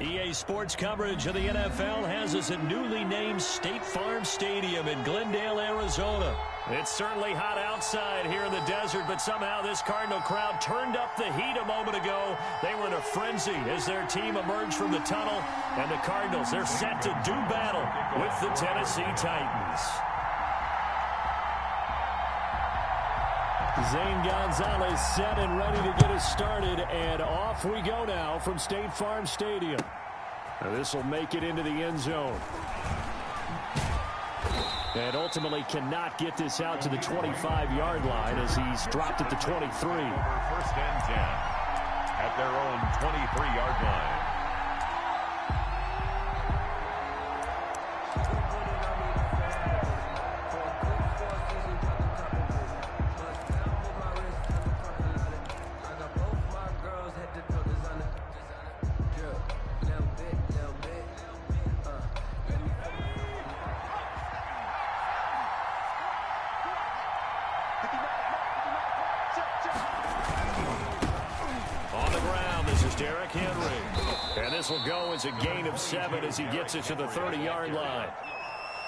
EA Sports coverage of the NFL has us at newly named State Farm Stadium in Glendale, Arizona. It's certainly hot outside here in the desert, but somehow this Cardinal crowd turned up the heat a moment ago. They were in a frenzy as their team emerged from the tunnel, and the Cardinals, they're set to do battle with the Tennessee Titans. Zane Gonzalez set and ready to get us started, and off we go now from State Farm Stadium. This will make it into the end zone. And ultimately cannot get this out to the 25-yard line as he's dropped at the 23. First and 10 at their own 23-yard line. Will go as a gain of 7 as he gets it to the 30-yard line.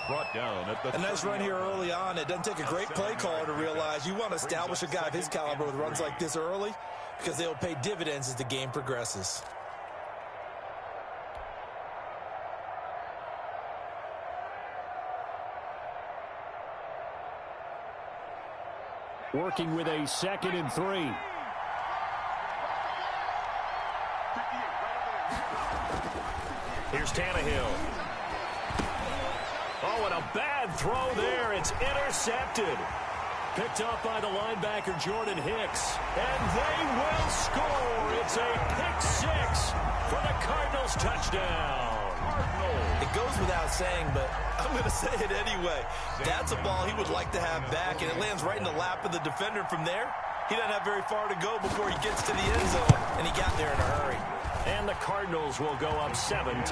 Brought down at the a nice run here early on. It doesn't take a great play caller to realize you want to establish a guy of his caliber with runs like this early because they'll pay dividends as the game progresses. Working with a 2nd and 3. Here's Tannehill. Oh, and a bad throw there. It's intercepted. Picked up by the linebacker, Jordan Hicks. And they will score. It's a pick-6 for the Cardinals touchdown. It goes without saying, but I'm going to say it anyway. That's a ball he would like to have back, and it lands right in the lap of the defender from there. He doesn't have very far to go before he gets to the end zone, and he got there in a hurry. And the Cardinals will go up 7-0. Makes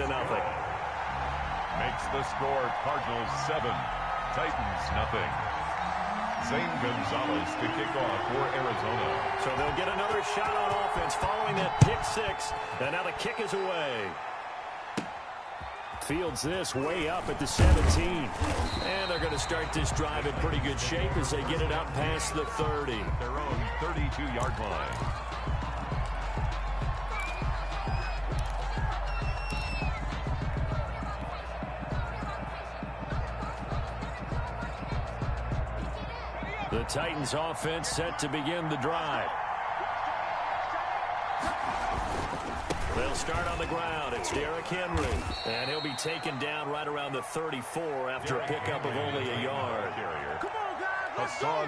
the score Cardinals 7, Titans nothing. Zane Gonzalez to kick off for Arizona. So they'll get another shot on offense following that pick-6. And now the kick is away. Fields this way up at the 17. And they're going to start this drive in pretty good shape as they get it up past the 30. Their own 32-yard line. The Titans offense set to begin the drive. They'll start on the ground. It's Derrick Henry. And he'll be taken down right around the 34 after a pickup of only a yard.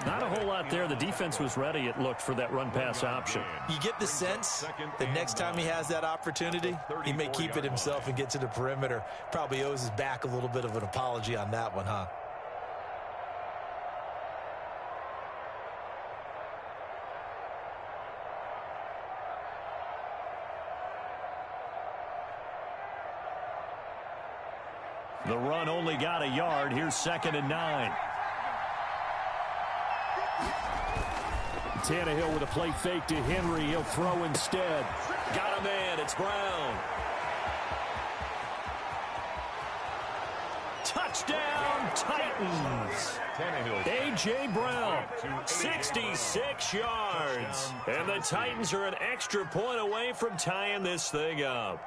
Not a whole lot there. The defense was ready, it looked, for that run-pass option. You get the sense that next time he has that opportunity, he may keep it himself and get to the perimeter. Probably owes his back a little bit of an apology on that one, huh? The run only got a yard. Here's 2nd and 9. Tannehill with a play fake to Henry. He'll throw instead. Got a man. It's Brown. Touchdown, Titans. A.J. Brown, 66 yards. And the Titans are an extra point away from tying this thing up.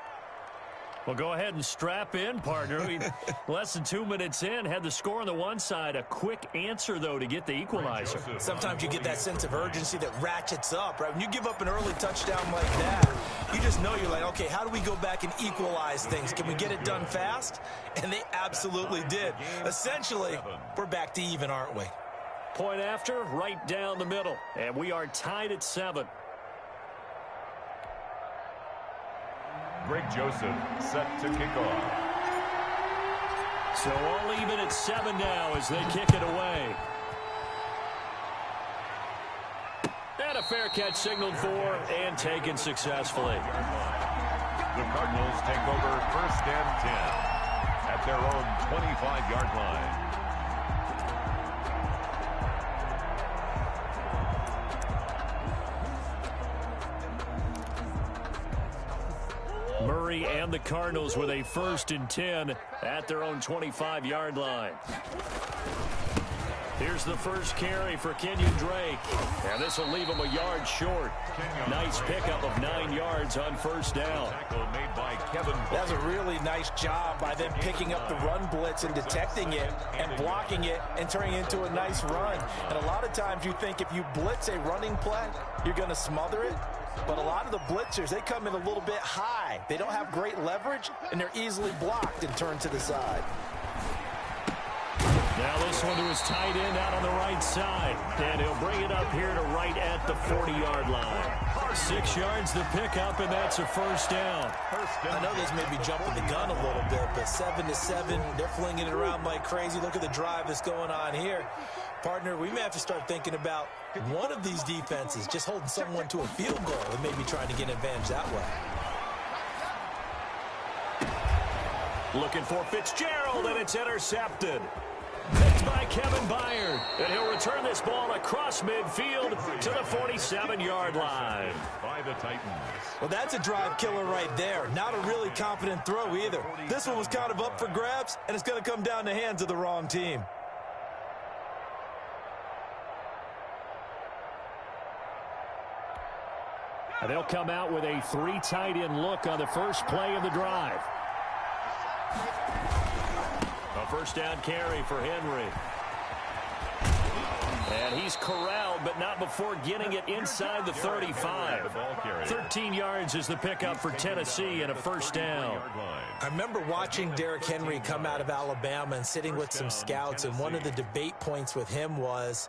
Well, go ahead and strap in, partner. Less than 2 minutes in, had the score on the one side. A quick answer, though, to get the equalizer. Sometimes you get that sense of urgency that ratchets up, right? When you give up an early touchdown like that, you just know you're like, okay, how do we go back and equalize things? Can we get it done fast? And they absolutely did. Essentially, we're back to even, aren't we? Point after, right down the middle. And we are tied at 7. Greg Joseph set to kick off. So all even at 7 now as they kick it away. And a fair catch signaled for and taken successfully. The Cardinals take over 1st and 10 at their own 25-yard line. Murray and the Cardinals with a 1st and 10 at their own 25-yard line. Here's the first carry for Kenyon Drake. And this will leave him a yard short. Nice pickup of 9 yards on 1st down. That's a really nice job by them picking up the run blitz and detecting it and blocking it and turning it into a nice run. And a lot of times you think if you blitz a running play, you're going to smother it. But a lot of the blitzers, they come in a little bit high. They don't have great leverage, and they're easily blocked and turned to the side. Now this one to his tight end out on the right side. And he'll bring it up here to right at the 40-yard line. 6 yards the pickup, and that's a 1st down. I know this may be jumping the gun a little bit, but 7-7, they're flinging it around like crazy. Look at the drive that's going on here. Partner, we may have to start thinking about one of these defenses just holding someone to a field goal and maybe trying to get an advantage that way. Looking for Fitzgerald, and it's intercepted. Picked by Kevin Byard, and he'll return this ball across midfield to the 47-yard line. By the Titans. Well, that's a drive killer right there. Not a really confident throw either. This one was kind of up for grabs, and it's going to come down the hands of the wrong team. And they'll come out with a 3 tight end look on the first play of the drive. A 1st down carry for Henry. And he's corralled, but not before getting it inside the 35. 13 yards is the pickup for Tennessee and a 1st down. I remember watching Derrick Henry come out of Alabama and sitting with some scouts, and one of the debate points with him was,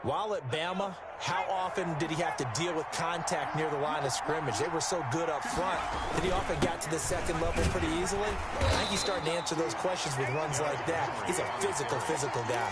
while at Bama, how often did he have to deal with contact near the line of scrimmage? They were so good up front that he often got to the second level pretty easily. I think he's starting to answer those questions with runs like that. He's a physical guy.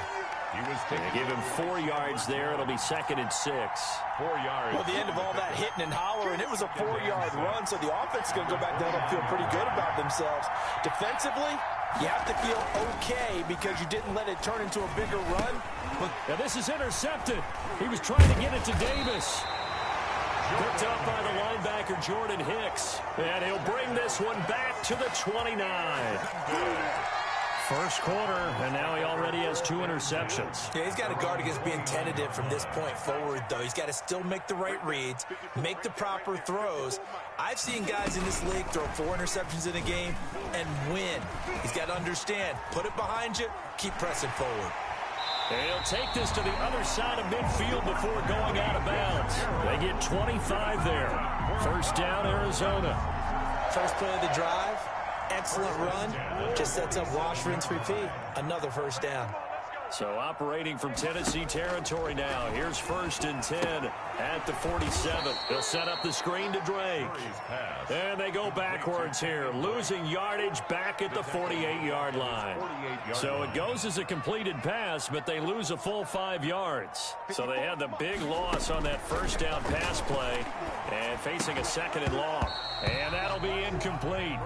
They give him 4 yards there. It'll be 2nd and 6. 4 yards. Well, the end of all that hitting and hollering, it was a 4-yard run, so the offense is going to go back down and feel pretty good about themselves. Defensively, you have to feel okay because you didn't let it turn into a bigger run. But now this is intercepted. He was trying to get it to Davis. Picked up by the linebacker, Jordan Hicks. And he'll bring this one back to the 29. First quarter, and now he already has 2 interceptions. Yeah, he's got to guard against being tentative from this point forward, though. He's got to still make the right reads, make the proper throws. I've seen guys in this league throw 4 interceptions in a game and win. He's got to understand, put it behind you, keep pressing forward. And he'll take this to the other side of midfield before going out of bounds. They get 25 there. 1st down, Arizona. First play of the drive. Excellent run. Just sets up wash, rinse, repeat. Another 1st down. So operating from Tennessee territory now. Here's 1st and 10 at the 47. They'll set up the screen to Drake. And they go backwards here. Losing yardage back at the 48-yard line. So it goes as a completed pass, but they lose a full 5 yards. So they had the big loss on that 1st down pass play and facing a 2nd and long. And that'll be incomplete.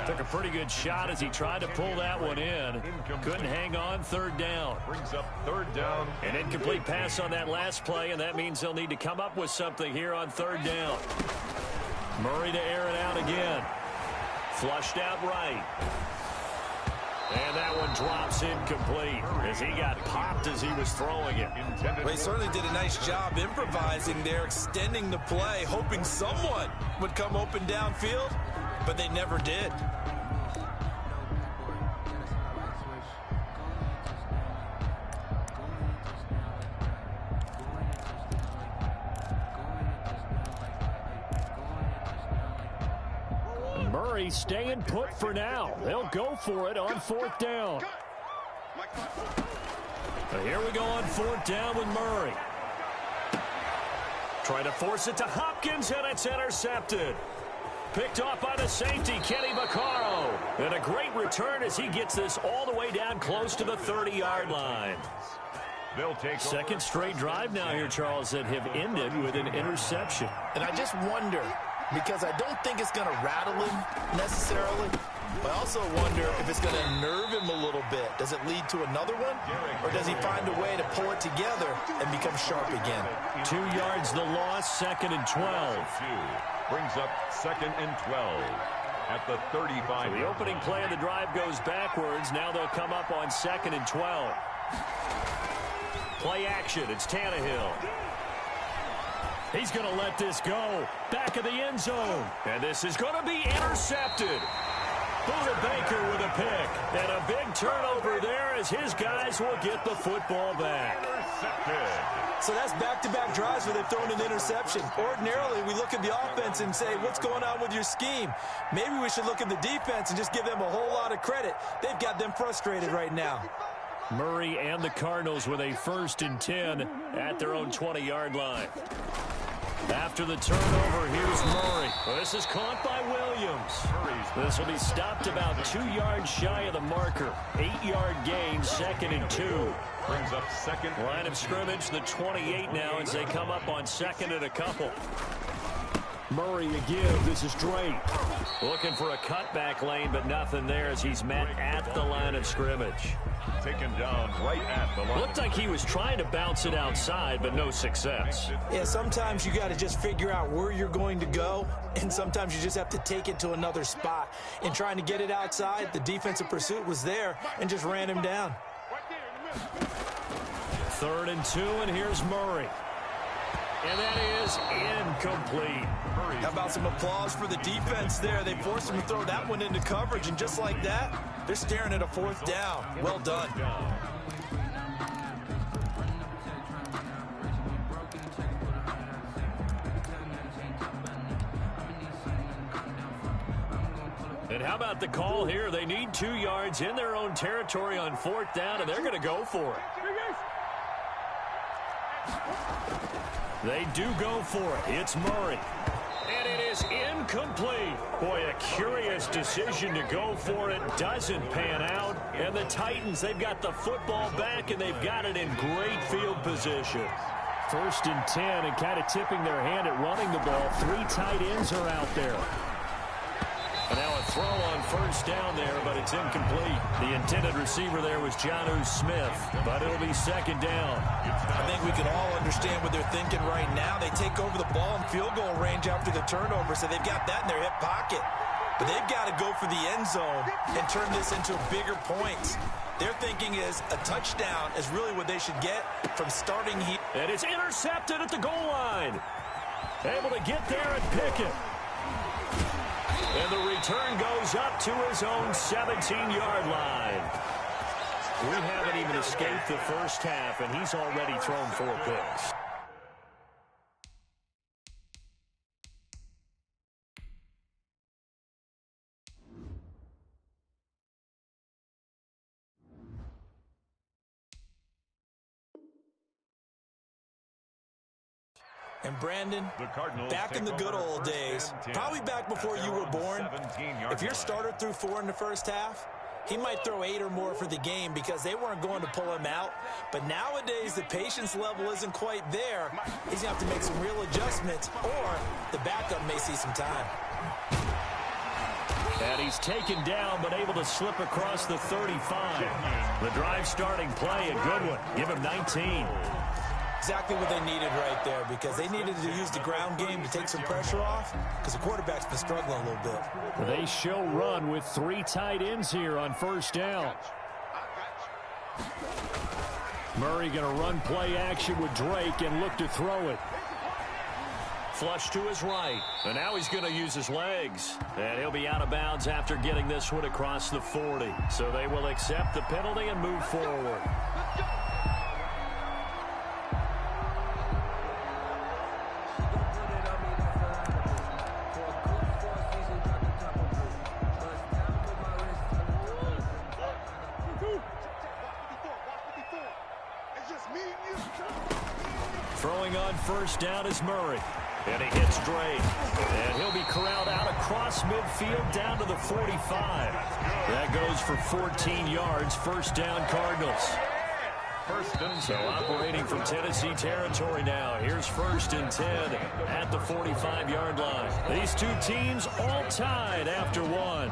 Took a pretty good shot as he tried to pull that one in. Couldn't hang on. 3rd down. Brings up 3rd down. An incomplete pass on that last play, and that means they'll need to come up with something here on 3rd down. Murray to air it out again. Flushed out right. And that one drops incomplete as he got popped as he was throwing it. Well, he certainly did a nice job improvising there, extending the play, hoping someone would come open downfield, but they never did. Murray staying put for now. They'll go for it on 4th down. So here we go on 4th down with Murray. Trying to force it to Hopkins, and it's intercepted. Picked off by the safety, Kenny Vaccaro. And a great return as he gets this all the way down close to the 30-yard line. They'll take 2nd straight drive now here, Charles, that have ended with an interception. And I just wonder, because I don't think it's going to rattle him necessarily. But I also wonder if it's going to nerve him a little bit. Does it lead to another one? Or does he find a way to pull it together and become sharp again? 2 yards the loss, 2nd and 12. Brings up 2nd and 12 at the 35. So the opening play of the drive goes backwards. Now they'll come up on 2nd and 12. Play action. It's Tannehill. He's going to let this go. Back of the end zone. And this is going to be intercepted. Buda Baker with a pick. And a big turnover there as his guys will get the football back. So that's back-to-back drives where they've thrown an interception. Ordinarily, we look at the offense and say, what's going on with your scheme? Maybe we should look at the defense and just give them a whole lot of credit. They've got them frustrated right now. Murray and the Cardinals with a 1st and 10 at their own 20-yard line. After the turnover, here's Murray. This is caught by Williams. This will be stopped about 2 yards shy of the marker. 8-yard gain, 2nd and 2. Brings up 2nd. Line of scrimmage, the 28 now as they come up on 2nd and a couple. Murray a give. This is Drake. Looking for a cutback lane, but nothing there as he's met at the line of scrimmage. Taken down right at the line. Looked like he was trying to bounce it outside, but no success. Yeah, sometimes you got to just figure out where you're going to go, and sometimes you just have to take it to another spot. In trying to get it outside, the defensive pursuit was there and just ran him down. 3rd and 2, and here's Murray. And that is incomplete. How about some applause for the defense there? They forced him to throw that one into coverage, and just like that, they're staring at a 4th down. Well done. And how about the call here? They need 2 yards in their own territory on 4th down, and they're going to go for it. They do go for it. It's Murray. And it is incomplete. Boy, a curious decision to go for it. Doesn't pan out. And the Titans, they've got the football back, and they've got it in great field position. 1st and 10, and kind of tipping their hand at running the ball. 3 tight ends are out there. And now a throw on 1st down there, but it's incomplete. The intended receiver there was Jonnu Smith, but it'll be 2nd down. I think we can all understand what they're thinking right now. They take over the ball in field goal range after the turnover, so they've got that in their hip pocket. But they've got to go for the end zone and turn this into bigger points. Their thinking is a touchdown is really what they should get from starting here. And it's intercepted at the goal line. Able to get there and pick it. And the return goes up to his own 17-yard line. We haven't even escaped the first half, and he's already thrown 4 picks. And Brandon, back in the good old days, probably back before you were born, if your starter threw 4 in the first half, he might throw 8 or more for the game because they weren't going to pull him out. But nowadays, the patience level isn't quite there. He's going to have to make some real adjustments, or the backup may see some time. And he's taken down, but able to slip across the 35. The drive starting play, a good one. Give him 19. Exactly what they needed right there, because they needed to use the ground game to take some pressure off, because the quarterback's been struggling a little bit. They show run with 3 tight ends here on 1st down. Murray going to run play action with Drake and look to throw it. Flush to his right, and now he's going to use his legs. And he'll be out of bounds after getting this one across the 40. So they will accept the penalty and move forward. Throwing on 1st down is Murray. And he hits Drake. And he'll be corralled out across midfield down to the 45. That goes for 14 yards. 1st down Cardinals. First and 10. So operating from Tennessee territory now. Here's 1st and 10 at the 45-yard line. These two teams all tied after one.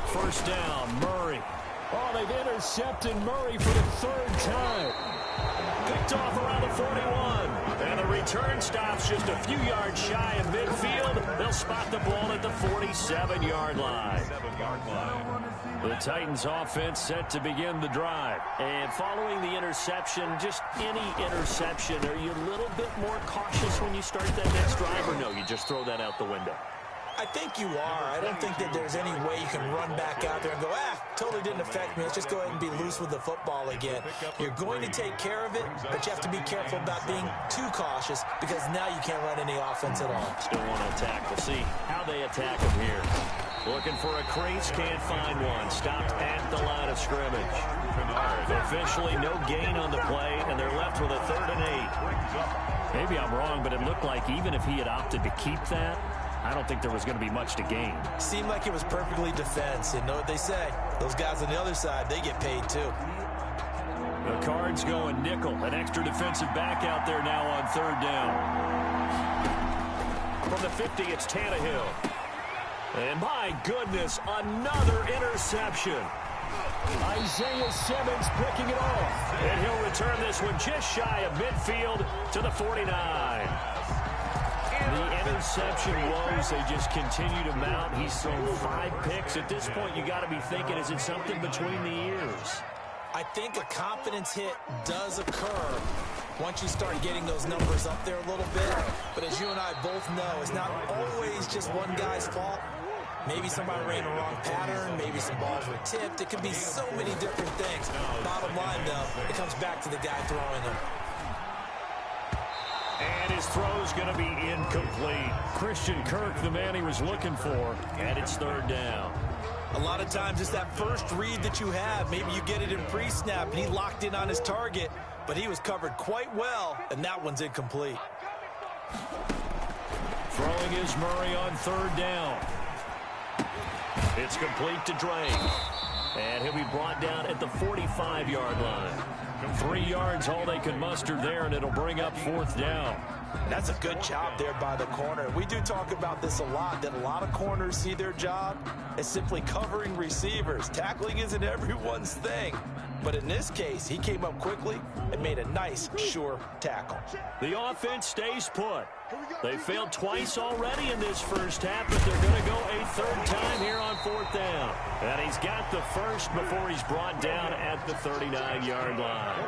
First down, Murray. Oh, they've intercepted Murray for the 3rd time. Picked off around the 41. And the return stops just a few yards shy of midfield. They'll spot the ball at the 47-yard line. The Titans offense set to begin the drive. And following the interception, just any interception, are you a little bit more cautious when you start that next drive, or no, you just throw that out the window? I think you are. I don't think that there's any way you can run back out there and go, totally didn't affect me. Let's just go ahead and be loose with the football again. You're going to take care of it, but you have to be careful about being too cautious because now you can't run any offense at all. Still want to attack. We'll see how they attack him here. Looking for a crease, can't find one. Stopped at the line of scrimmage. Officially no gain on the play, and they're left with a 3rd and 8. Maybe I'm wrong, but it looked like even if he had opted to keep that, I don't think there was going to be much to gain. Seemed like it was perfectly defense. You know what they say. Those guys on the other side, they get paid too. The Cards going nickel. An extra defensive back out there now on 3rd down. From the 50, it's Tannehill. And my goodness, another interception. Isaiah Simmons picking it off. And he'll return this one just shy of midfield to the 49. The interception woes, they just continue to mount. He's thrown 5 picks. At this point, you got to be thinking, is it something between the ears? I think a confidence hit does occur once you start getting those numbers up there a little bit. But as you and I both know, it's not always just one guy's fault. Maybe somebody ran the wrong pattern. Maybe some balls were tipped. It could be so many different things. Bottom line, though, it comes back to the guy throwing them. And his throw's going to be incomplete. Christian Kirk, the man he was looking for, and it's 3rd down. A lot of times it's that first read that you have. Maybe you get it in pre-snap, and he locked in on his target, but he was covered quite well, and that one's incomplete. Throwing is Murray on 3rd down. It's complete to Drake. And he'll be brought down at the 45-yard line. 3 yards, all they can muster there, and it'll bring up 4th down. That's a good job there by the corner. We do talk about this a lot, that a lot of corners see their job as simply covering receivers. Tackling isn't everyone's thing. But in this case, he came up quickly and made a nice, sure tackle. The offense stays put. They failed twice already in this first half, but they're going to go a 3rd time here on 4th down. And he's got the first before he's brought down at the 39-yard line.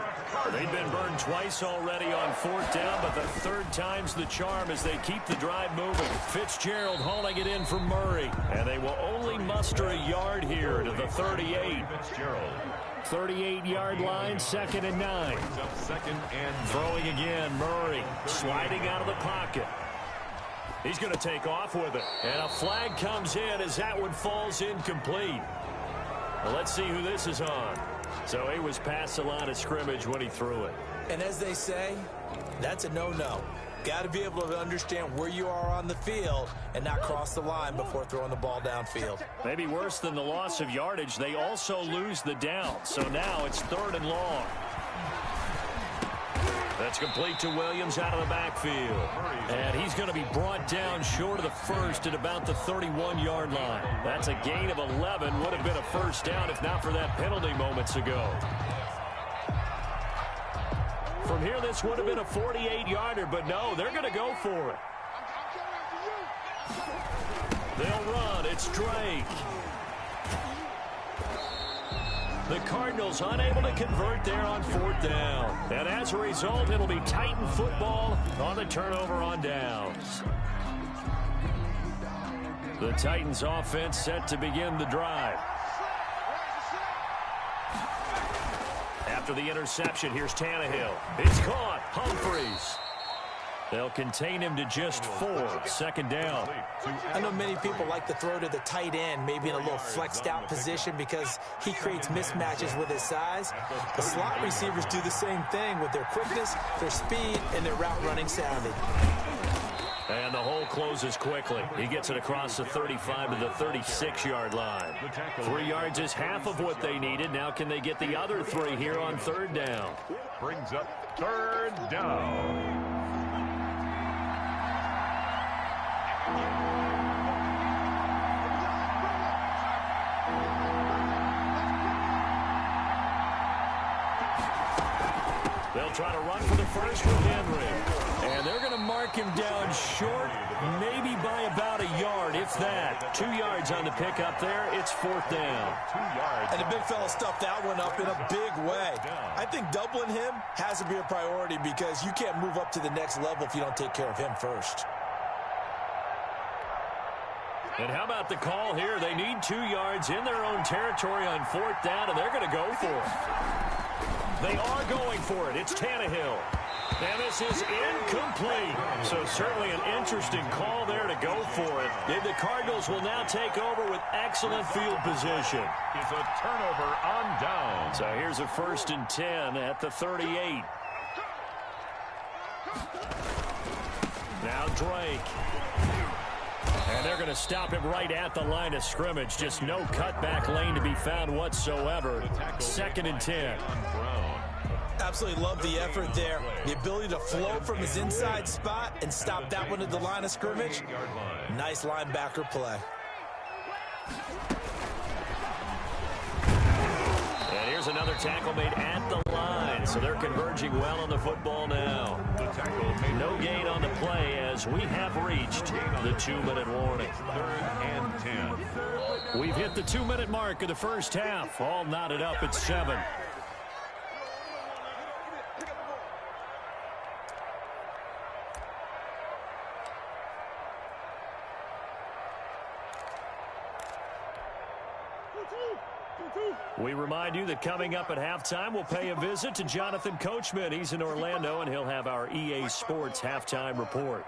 They've been burned twice already on 4th down, but the 3rd time's the charm as they keep the drive moving. Fitzgerald hauling it in for Murray, and they will only muster a yard here to the 38. Fitzgerald. 38-yard line, 2nd and 9. Throwing again, Murray sliding out of the pocket. He's going to take off with it. And a flag comes in as that one falls incomplete. Well, let's see who this is on. So he was past the line of scrimmage when he threw it. And as they say, that's a no-no. Got to be able to understand where you are on the field and not cross the line before throwing the ball downfield. Maybe worse than the loss of yardage, they also lose the down. So now it's 3rd and long. That's complete to Williams out of the backfield. And he's going to be brought down short of the first at about the 31-yard line. That's a gain of 11. Would have been a 1st down if not for that penalty moments ago. From here, this would have been a 48-yarder, but no, they're going to go for it. They'll run. It's Drake. The Cardinals unable to convert there on 4th down. And as a result, it'll be Titan football on the turnover on downs. The Titans offense set to begin the drive. After the interception, here's Tannehill. It's caught. Humphries. They'll contain him to just 4. Second down. I know many people like to throw to the tight end, maybe in a little flexed out position because he creates mismatches with his size. The slot receivers do the same thing with their quickness, their speed, and their route running savvy. And the hole closes quickly. He gets it across the 35 to the 36-yard line. 3 yards is half of what they needed. Now can they get the other 3 here on third down? Brings up third down. They'll try to run for the first with Henry. And they're going to mark him down short, maybe by about a yard, if that. 2 yards on the pickup there. It's fourth down. 2 yards. And the big fella stuffed that one up in a big way. I think doubling him has to be a priority because you can't move up to the next level if you don't take care of him first. And how about the call here? They need 2 yards in their own territory on fourth down, and they're going to go for it. They are going for it. It's Tannehill. And this is incomplete. So certainly an interesting call there to go for it. And the Cardinals will now take over with excellent field position. It's a turnover on down. So here's a 1st and 10 at the 38. Now Drake. And they're going to stop him right at the line of scrimmage. Just no cutback lane to be found whatsoever. 2nd and 10. Absolutely love the effort there. The ability to float from his inside spot and stop that one at the line of scrimmage. Nice linebacker play. And here's another tackle made at the line. So they're converging well on the football now. No gain on the play as we have reached the 2-minute warning. 3rd and 10. We've hit the 2-minute mark of the first half. All knotted up at 7. We remind you that coming up at halftime, we'll pay a visit to Jonathan Coachman. He's in Orlando, and he'll have our EA Sports halftime report.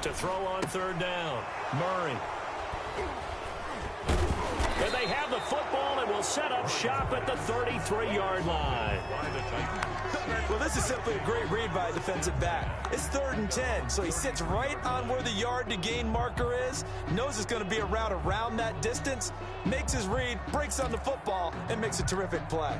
To throw on third down, Murray. And they have the football and will set up shop at the 33-yard line. Well, this is simply a great read by a defensive back. It's 3rd and 10, so he sits right on where the yard to gain marker is, knows it's going to be a route around that distance, makes his read, breaks on the football, and makes a terrific play.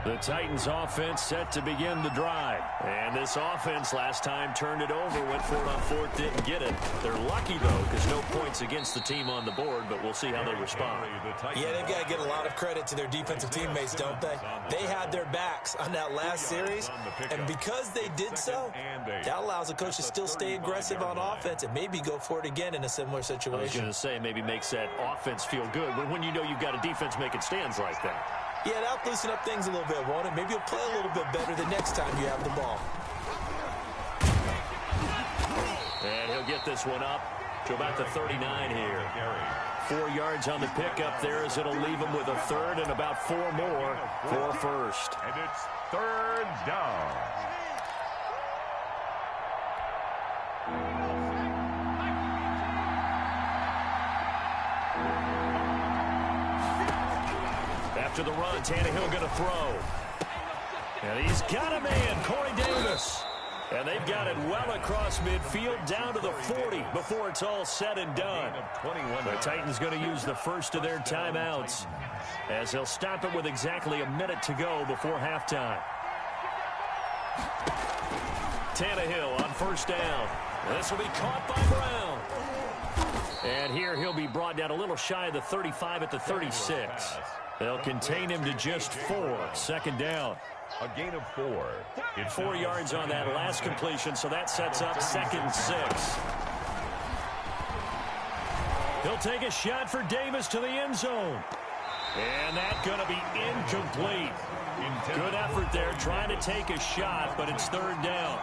The Titans offense set to begin the drive. And this offense last time turned it over, went for it on 4th, didn't get it. They're lucky, though, because no points against the team on the board, but we'll see how they respond. Yeah, they've got to get a lot of credit to their defensive teammates, don't they? They had their backs on that last series, and because they did so, that allows the coach to still stay aggressive on offense and maybe go for it again in a similar situation. I was going to say, maybe makes that offense feel good, but when you know you've got a defense making stands like that. Yeah, that'll loosen up things a little bit, won't it? Maybe you'll play a little bit better the next time you have the ball. And he'll get this one up to about the 39 here. 4 yards on the pickup there as it'll leave him with a 3rd and about 4 more for first. And it's 3rd down. After the run, Tannehill going to throw. And he's got a man, Corey Davis. And they've got it well across midfield down to the 40 before it's all said and done. The Titans going to use the first of their timeouts as they'll stop it with exactly a minute to go before halftime. Tannehill on first down. This will be caught by Brown. And here he'll be brought down a little shy of the 35 at the 36. They'll contain him to just 4. Second down. A gain of 4. It's 4 yards on that last completion, so that sets up 2nd and 6. He'll take a shot for Davis to the end zone. And that's going to be incomplete. Good effort there trying to take a shot, but it's 3rd down.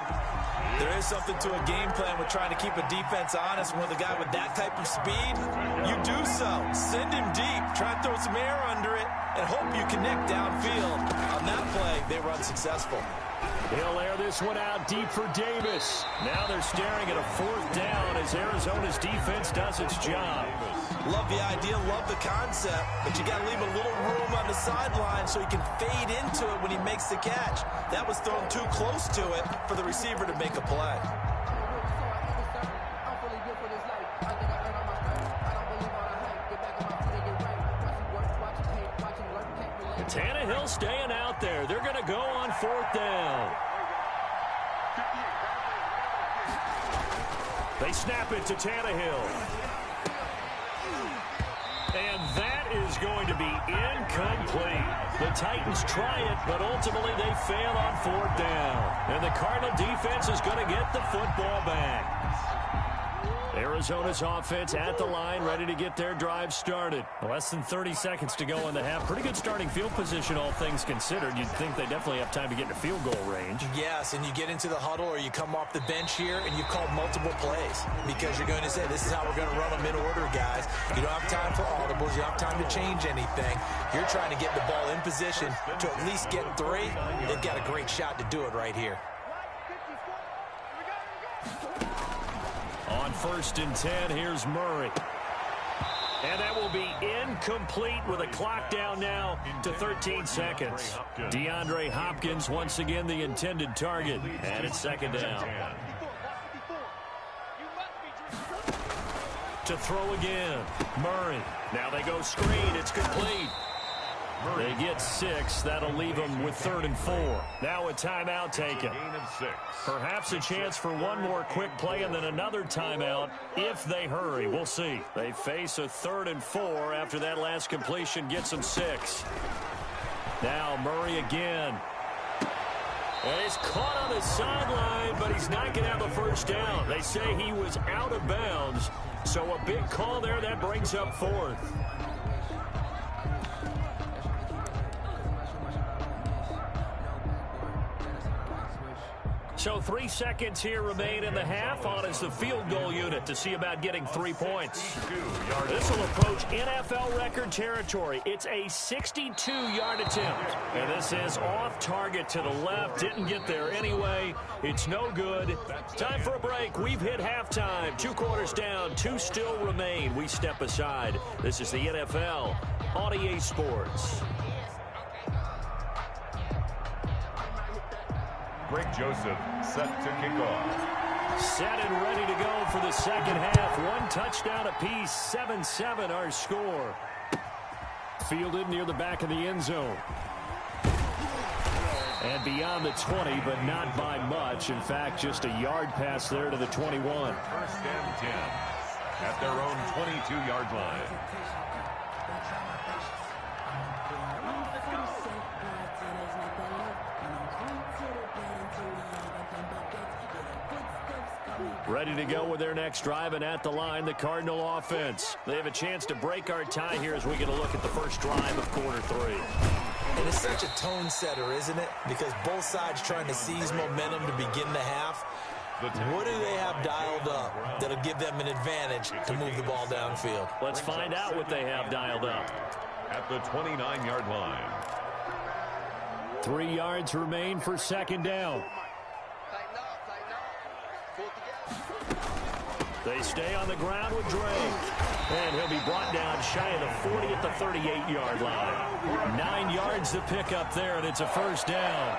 There is something to a game plan with trying to keep a defense honest. When with a guy with that type of speed, you do so. Send him deep, try and throw some air under it, and hope you connect downfield. On that play, they were unsuccessful. He'll air this one out deep for Davis. Now they're staring at a 4th down as Arizona's defense does its job. Love the idea, love the concept, but you got to leave a little room on the sideline so he can fade into it when he makes the catch. That was thrown too close to it for the receiver to make a play. Tannehill staying out there. They're going to go on 4th down. They snap it to Tannehill. And that is going to be incomplete. The Titans try it, but ultimately they fail on 4th down. And the Cardinal defense is going to get the football back. Arizona's offense at the line, ready to get their drive started. Less than 30 seconds to go in the half. Pretty good starting field position, all things considered. You'd think they definitely have time to get into field goal range. Yes, and you get into the huddle or you come off the bench here and you call multiple plays because you're going to say, this is how we're going to run them in order, guys. You don't have time for audibles. You don't have time to change anything. You're trying to get the ball in position to at least get 3. They've got a great shot to do it right here. On 1st and 10, here's Murray. And that will be incomplete with a clock down now to 13 seconds. DeAndre Hopkins, once again, the intended target. And it's 2nd down. To throw again, Murray. Now they go screen. It's complete. They get 6. That'll leave them with 3rd and 4. Now a timeout taken. Perhaps a chance for one more quick play and then another timeout if they hurry. We'll see. They face a 3rd and 4 after that last completion gets them 6. Now Murray again. And he's caught on the sideline, but he's not going to have a 1st down. They say he was out of bounds. So a big call there that brings up 4th. So 3 seconds here remain in the half. On is the field goal unit to see about getting 3 points. This will approach NFL record territory. It's a 62-yard attempt. And this is off target to the left. Didn't get there anyway. It's no good. Time for a break. We've hit halftime. 2 quarters down. 2 still remain. We step aside. This is the NFL on EA Sports. Greg Joseph set to kick off. Set and ready to go for the 2nd half. 1 touchdown apiece. 7-7 our score. Fielded near the back of the end zone. And beyond the 20, but not by much. In fact, just a yard pass there to the 21. 1st and 10 at their own 22-yard line. Ready to go with their next drive, and at the line, the Cardinal offense. They have a chance to break our tie here as we get a look at the first drive of quarter 3. And it's such a tone setter, isn't it? Because both sides trying to seize momentum to begin the half. What do they have dialed up that'll give them an advantage to move the ball downfield? Let's find out what they have dialed up. At the 29-yard line. 3 yards remain for 2nd down. They stay on the ground with Drake. And he'll be brought down shy of the 40 at the 38-yard line. 9 yards to pick up there, and it's a 1st down.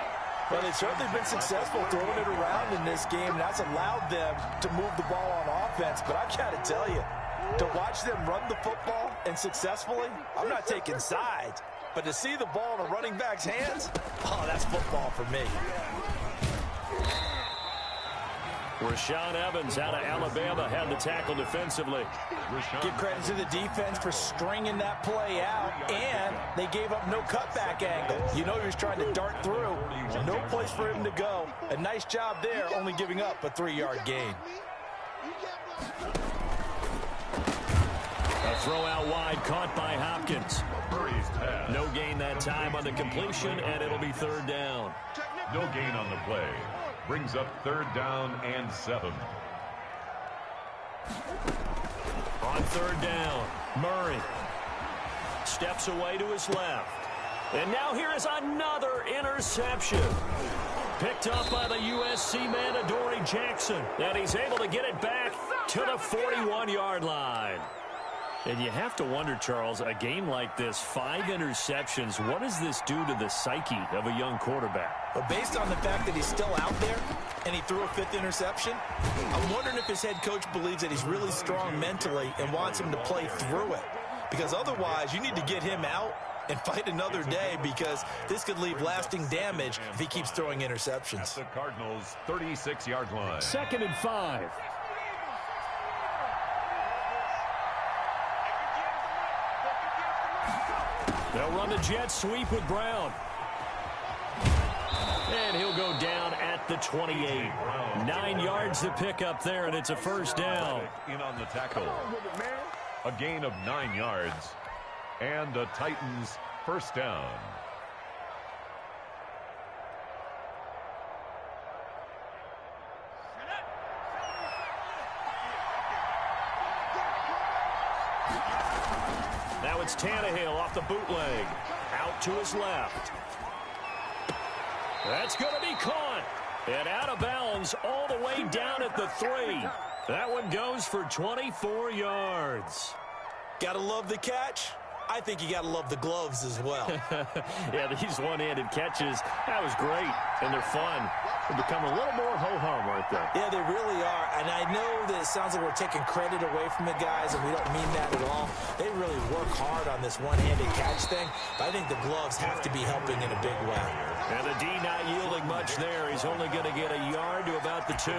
Well, they've certainly been successful throwing it around in this game. That's allowed them to move the ball on offense. But I've got to tell you, to watch them run the football and successfully, I'm not taking sides. But to see the ball in a running back's hands, oh, that's football for me. Rashaan Evans out of Alabama had the tackle defensively. Give credit to the defense for stringing that play out, and they gave up no cutback angle. You know he was trying to dart through. No place for him to go. A nice job there, only giving up a 3-yard gain. A throw out wide, caught by Hopkins. No gain that time on the completion, and it'll be 3rd down. No gain on the play. Brings up 3rd down and 7. On 3rd down, Murray steps away to his left. And now here is another interception. Picked up by the USC man, Adoree Jackson. And he's able to get it back to the 41-yard line. And you have to wonder, Charles, a game like this, 5 interceptions, what does this do to the psyche of a young quarterback? Well, based on the fact that he's still out there and he threw a 5th interception, I'm wondering if his head coach believes that he's really strong mentally and wants him to play through it. Because otherwise, you need to get him out and fight another day, because this could leave lasting damage if he keeps throwing interceptions. At the Cardinals' 36-yard line. 2nd and 5. They'll run the jet sweep with Brown. And he'll go down at the 28. 9 yards to pick up there, and it's a 1st down. In on the tackle. A gain of 9 yards. And the Titans' 1st down. Now it's Tannehill off the bootleg. Out to his left. That's going to be caught. And out of bounds all the way down at the 3. That one goes for 24 yards. Gotta love the catch. I think you got to love the gloves as well. Yeah, these one-handed catches, that was great, and they're fun. They become a little more ho-hum, aren't they? Yeah, they really are, and I know that it sounds like we're taking credit away from the guys, and we don't mean that at all. They really work hard on this one-handed catch thing, but I think the gloves have to be helping in a big way. And the D not yielding much there. He's only going to get a yard to about the 2.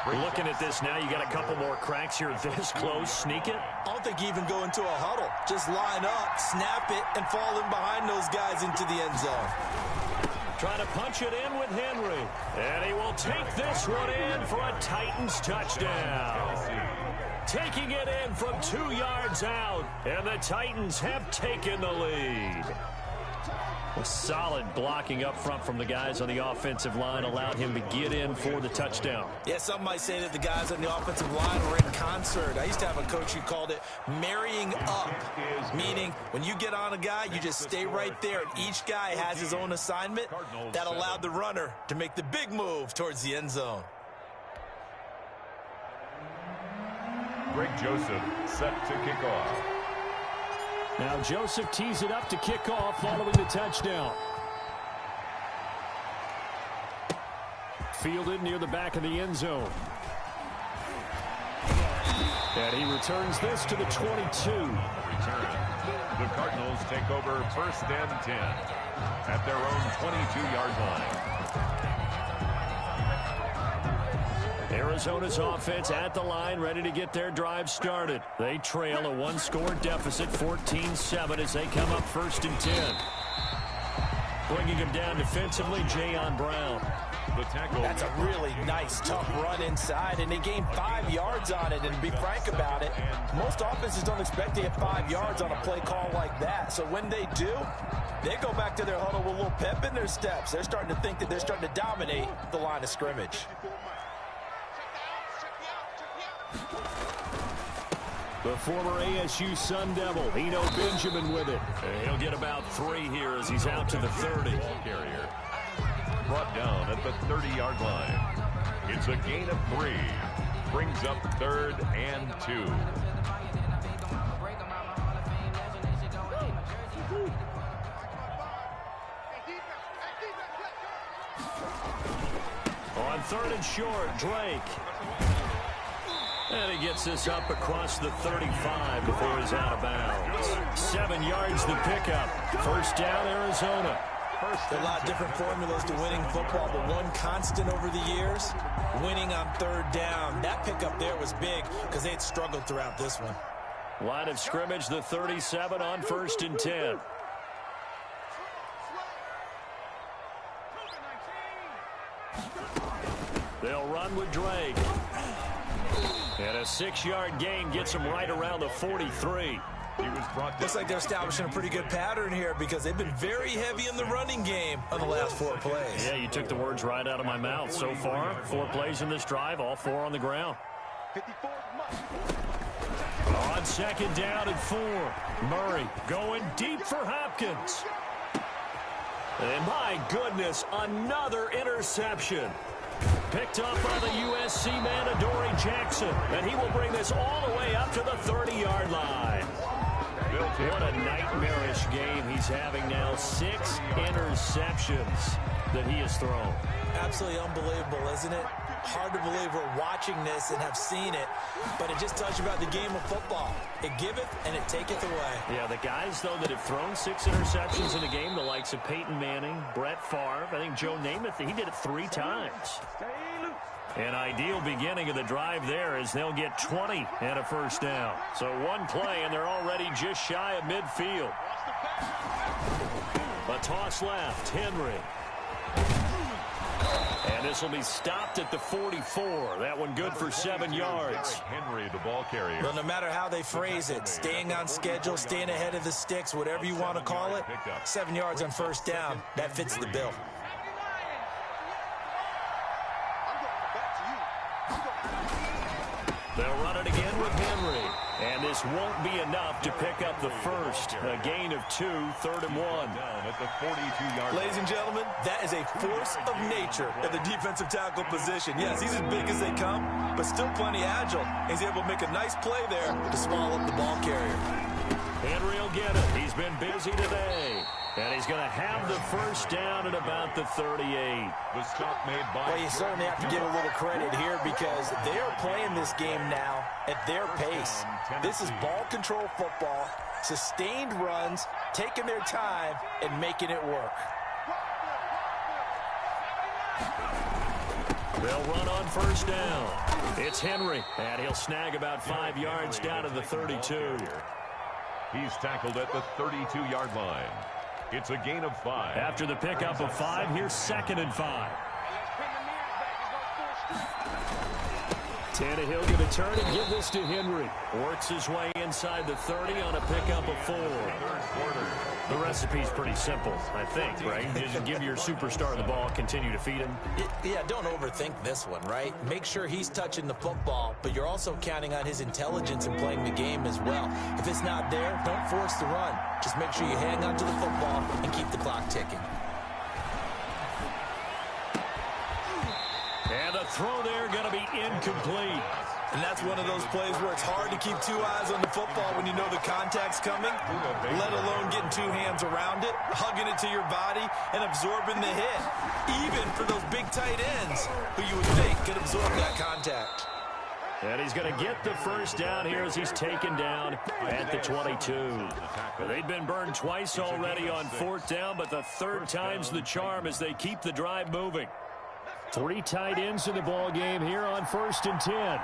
Looking at this now, you got a couple more cracks here this close. Sneak it. I don't think you even go into a huddle. Just line up, snap it, and fall in behind those guys into the end zone. Trying to punch it in with Henry. And he will take this one in for a Titans touchdown. Taking it in from 2 yards out. And the Titans have taken the lead. A solid blocking up front from the guys on the offensive line allowed him to get in for the touchdown. Yeah, some might say that the guys on the offensive line were in concert. I used to have a coach who called it marrying up, meaning when you get on a guy, you just stay right there, and each guy has his own assignment. That allowed the runner to make the big move towards the end zone. Greg Joseph set to kick off. Now Joseph tees it up to kick off following the touchdown. Fielded near the back of the end zone. And he returns this to the 22. Return. The Cardinals take over 1st and 10 at their own 22-yard line. Arizona's offense at the line, ready to get their drive started. They trail a 1-score deficit, 14-7, as they come up 1st and 10. Bringing him down defensively, Jayon Brown. The tackle. That's a really nice, tough run inside, and they gained 5 yards on it. And to be frank about it, most offenses don't expect to get 5 yards on a play call like that. So when they do, they go back to their huddle with a little pep in their steps. They're starting to think that they're starting to dominate the line of scrimmage. The former ASU Sun Devil, Eno Benjamin with it. And he'll get about 3 here as he's out to the 30. Ball carrier brought down at the 30-yard line. It's a gain of 3. Brings up 3rd and 2. On 3rd and short, Drake. And he gets this up across the 35 before he's out of bounds. 7 yards the pickup. 1st down, Arizona. There are a lot of different formulas to winning football, but one constant over the years, winning on 3rd down. That pickup there was big because they had struggled throughout this one. Line of scrimmage, the 37 on 1st and 10. They'll run with Drake. And a 6-yard gain gets him right around the 43. He was brought down. Looks like they're establishing a pretty good pattern here because they've been very heavy in the running game on the last 4 plays. Yeah, you took the words right out of my mouth. So far, 4 plays in this drive, all 4 on the ground. On second down and 4. Murray going deep for Hopkins. And my goodness, another interception. Picked up by the USC man, Adoree Jackson. And he will bring this all the way up to the 30-yard line. What a nightmarish game he's having now. 6 interceptions that he has thrown. Absolutely unbelievable, isn't it? Hard to believe we're watching this and have seen it, but it just tells you about the game of football. It giveth and it taketh away. Yeah, the guys, though, that have thrown 6 interceptions in a game, the likes of Peyton Manning, Brett Favre, I think Joe Namath, he did it 3 times. An ideal beginning of the drive there as they'll get 20 and a first down. So 1 play, and they're already just shy of midfield. A toss left, Henry. And this will be stopped at the 44. That one good for 7 yards. Henry, the ball carrier. Well, no matter how they phrase it, staying on schedule, staying ahead of the sticks, whatever you want to call it, 7 yards on first down, that fits the bill. They'll run it again with Henry. And this won't be enough to pick up the first. A gain of 2, 3rd and 1. At the 42-yard line. Ladies and gentlemen, that is a force of nature at the defensive tackle position. Yes, he's as big as they come, but still plenty agile. He's able to make a nice play there to swallow up the ball carrier. Henry will get it. He's been busy today. And he's going to have the first down at about the 38. The stop made by... Well, you certainly have to give a little credit here because they are playing this game now at their pace. This is ball control football, sustained runs, taking their time, and making it work. They'll run on first down. It's Henry, and he'll snag about 5 yards down to the 32. He's tackled at the 32-yard line. It's a gain of 5. After the pickup of 5, here's 2nd and 5. Tannehill going to turn and give this to Henry. Works his way inside the 30 on a pickup of 4. The recipe's pretty simple, I think, right? Just give your superstar the ball, continue to feed him. Yeah, don't overthink this one, right? Make sure he's touching the football, but you're also counting on his intelligence in playing the game as well. If it's not there, don't force the run. Just make sure you hang on to the football and keep the clock ticking. And the throw there going to be incomplete. And that's one of those plays where it's hard to keep 2 eyes on the football when you know the contact's coming, let alone getting 2 hands around it, hugging it to your body, and absorbing the hit. Even for those big tight ends who you would think could absorb that contact. And he's going to get the first down here as he's taken down at the 22. They've been burned twice already on 4th down, but the 3rd time's the charm as they keep the drive moving. 3 tight ends in the ball game here on 1st and 10.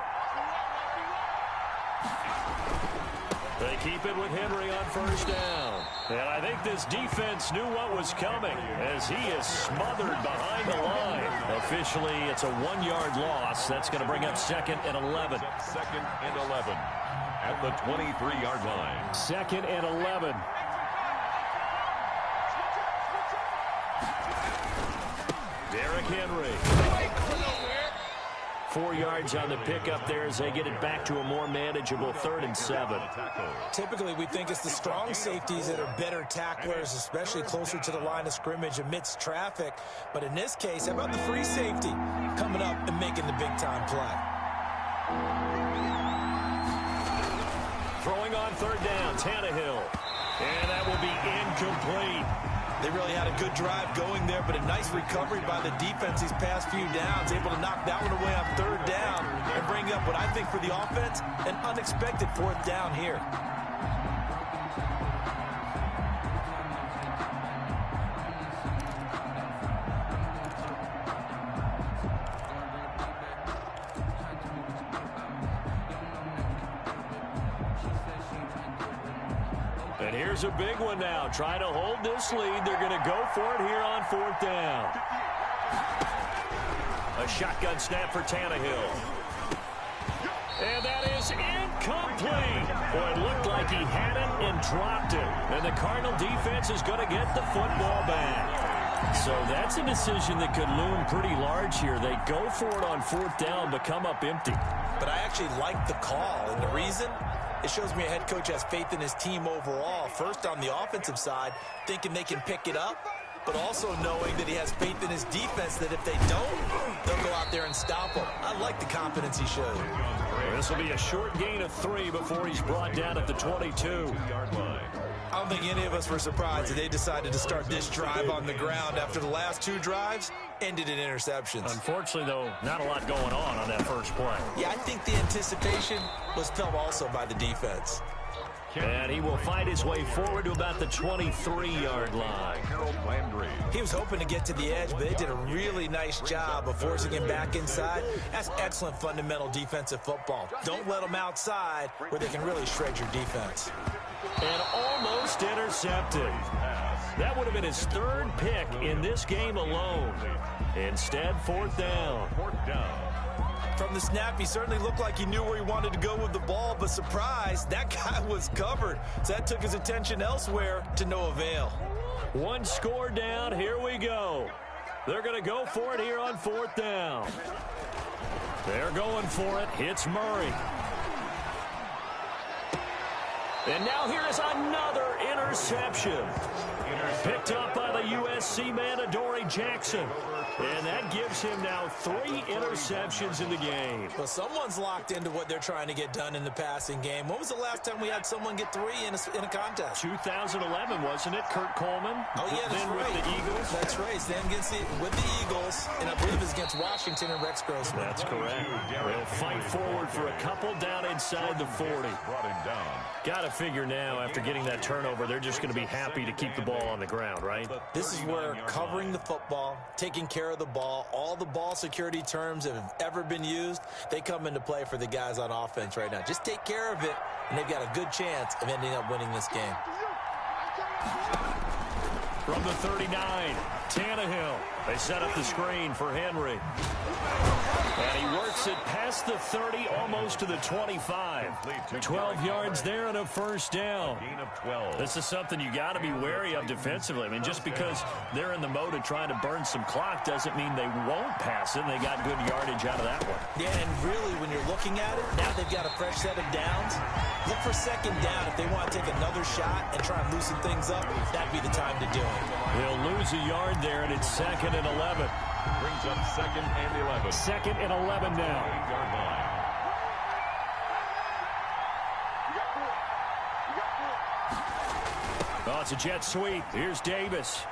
They keep it with Henry on first down. And I think this defense knew what was coming as he is smothered behind the line. Officially, it's a 1-yard loss. That's going to bring up 2nd and 11. 2nd and 11 at the 23-yard line. 2nd and 11. Derrick Henry. 4 yards on the pickup there as they get it back to a more manageable 3rd and 7. Typically, we think it's the strong safeties that are better tacklers, especially closer to the line of scrimmage amidst traffic. But in this case, how about the free safety coming up and making the big-time play? Throwing on 3rd down, Tannehill. And that will be incomplete. They really had a good drive going there, but a nice recovery by the defense these past few downs, able to knock that one away on 3rd down and bring up what I think for the offense, an unexpected 4th down here. And here's a big one now. Trying to hold this lead. They're going to go for it here on 4th down. A shotgun snap for Tannehill. And that is incomplete. Boy, it looked like he had it, and dropped it. And the Cardinal defense is going to get the football back. So that's a decision that could loom pretty large here. They go for it on 4th down, but come up empty. But I actually like the call, and the reason? It shows me a head coach has faith in his team overall. First, on the offensive side, thinking they can pick it up, but also knowing that he has faith in his defense that if they don't, they'll go out there and stop them. I like the confidence he showed. This will be a short gain of 3 before he's brought down at the 22-yard line. I don't think any of us were surprised that they decided to start this drive on the ground after the last 2 drives ended in interceptions. Unfortunately, though, not a lot going on that first play. Yeah, I think the anticipation was felt also by the defense. And he will fight his way forward to about the 23-yard line. He was hoping to get to the edge, but they did a really nice job of forcing him back inside. That's excellent fundamental defensive football. Don't let them outside where they can really shred your defense. And almost intercepted. That would have been his 3rd pick in this game alone. Instead, 4th down. From the snap, he certainly looked like he knew where he wanted to go with the ball, but surprise, that guy was covered. So that took his attention elsewhere to no avail. 1 score down. Here we go. They're going to go for it here on 4th down. They're going for it. It's Murray. And now here is another interception. Picked up by the USC man, Adoree Jackson. And that gives him now 3 interceptions in the game. Well, someone's locked into what they're trying to get done in the passing game. When was the last time we had someone get 3 in a contest? 2011, wasn't it? Kurt Coleman? Oh, yeah, that's right. With the Eagles? That's right. Then with the Eagles, and I believe it's against Washington and Rex Grossman. That's correct. They'll fight forward for a couple down inside the 40. Got to figure now, after getting that turnover, they're just going to be happy to keep the ball on the ground, right? This is where covering the football, taking care of the ball, all the ball security terms that have ever been used, they come into play for the guys on offense right now. Just take care of it, and they've got a good chance of ending up winning this game. From the 39, Tannehill. They set up the screen for Henry. And he works it past the 30, almost to the 25. 12 yards there and a 1st down. This is something you got to be wary of defensively. I mean, just because they're in the mode of trying to burn some clock doesn't mean they won't pass it. They got good yardage out of that one. Yeah, and really, when you're looking at it, now they've got a fresh set of downs. Look for 2nd down. If they want to take another shot and try and loosen things up, that'd be the time to do it. They'll lose a yard there, and it's 2nd and 11. Brings up 2nd and 11. 2nd and 11 now. Oh, it's a jet sweep. Here's Davis.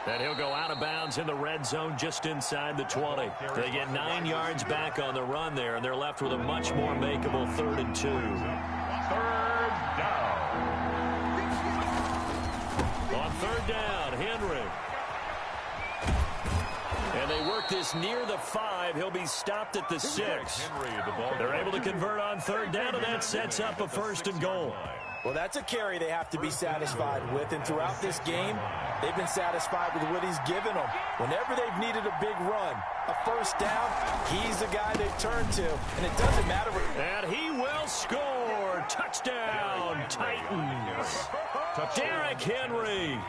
And he'll go out of bounds in the red zone just inside the 20. They get 9 yards back on the run there, and they're left with a much more makeable 3rd and 2. 3rd down. On 3rd down, Henry. And they work this near the 5. He'll be stopped at the 6. They're able to convert on 3rd down, and that sets up a 1st and goal. Well, that's a carry they have to be satisfied with, and throughout this game, they've been satisfied with what he's given them. Whenever they've needed a big run, a 1st down, he's the guy they turn to, and it doesn't matter. And he will score. Touchdown, Titans. Derrick Henry.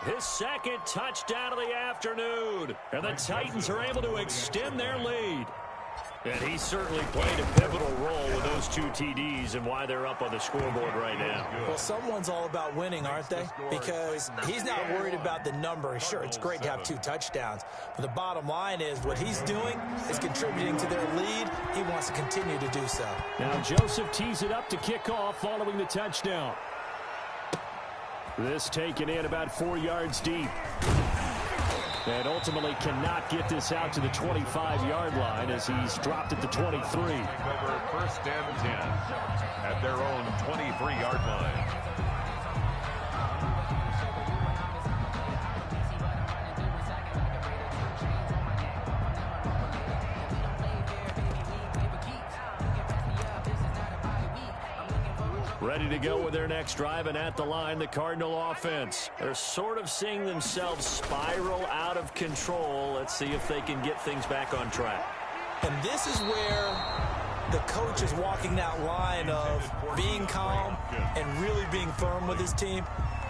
His 2nd touchdown of the afternoon. And the Titans are able to extend their lead. And he certainly played a pivotal role with those 2 TDs and why they're up on the scoreboard right now. Well, someone's all about winning, aren't they? Because he's not worried about the number. Sure, it's great to have 2 touchdowns. But the bottom line is what he's doing is contributing to their lead. He wants to continue to do so. Now Joseph tees it up to kick off following the touchdown. This taken in about 4 yards deep. And ultimately cannot get this out to the 25-yard line as he's dropped at the 23. Over 1st and 10 at their own 23-yard line. Ready to go with their next drive, and at the line, the Cardinal offense. They're sort of seeing themselves spiral out of control. Let's see if they can get things back on track. And this is where the coach is walking that line of being calm and really being firm with his team.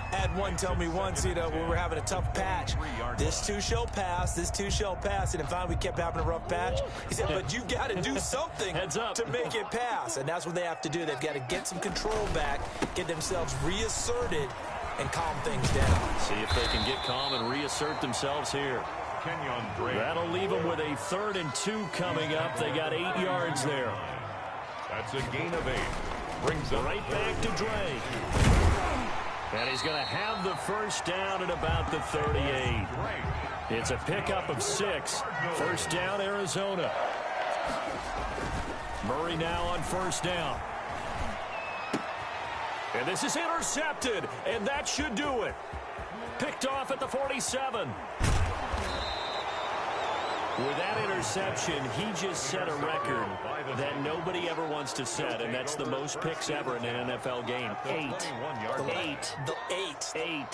I had one tell me once, when we were having a tough patch, this too shall pass, this too shall pass. And finally we kept having a rough patch. He said, but you've got to do something to make it pass. And that's what they have to do. They've got to get some control back, get themselves reasserted, and calm things down. See if they can get calm and reassert themselves here. That'll leave them with a 3rd and 2 coming up. They got 8 yards there. That's a gain of 8. Brings them right back to Dre. And he's going to have the first down at about the 38. It's a pickup of 6. First down, Arizona. Murray now on first down. And this is intercepted, and that should do it. Picked off at the 47. With that interception, he just set a record that nobody ever wants to set, and that's the most picks ever in an NFL game. 8.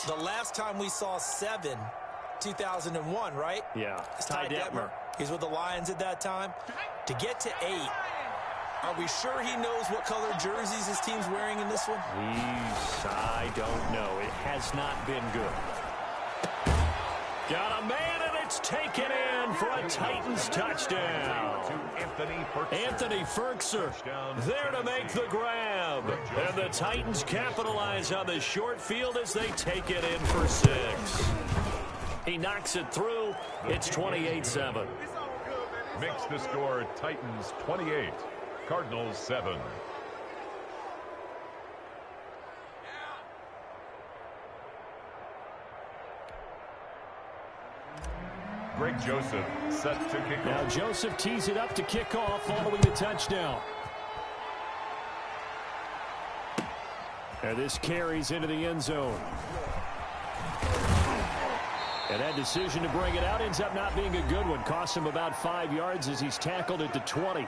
The last time we saw 7, 2001, right? Yeah. Ty Detmer. He's with the Lions at that time. To get to 8, are we sure he knows what color jerseys his team's wearing in this one? I don't know. It has not been good. Got a man, and it's taken in for a Titans touchdown. Anthony Ferkser there to make the grab. And the Titans capitalize on the short field as they take it in for 6. He knocks it through. It's 28-7. Makes the score Titans 28, Cardinals 7. Greg Joseph set to kick off. Now Joseph tees it up to kick off following the touchdown. And this carries into the end zone. And that decision to bring it out ends up not being a good one. Costs him about 5 yards as he's tackled at the 20.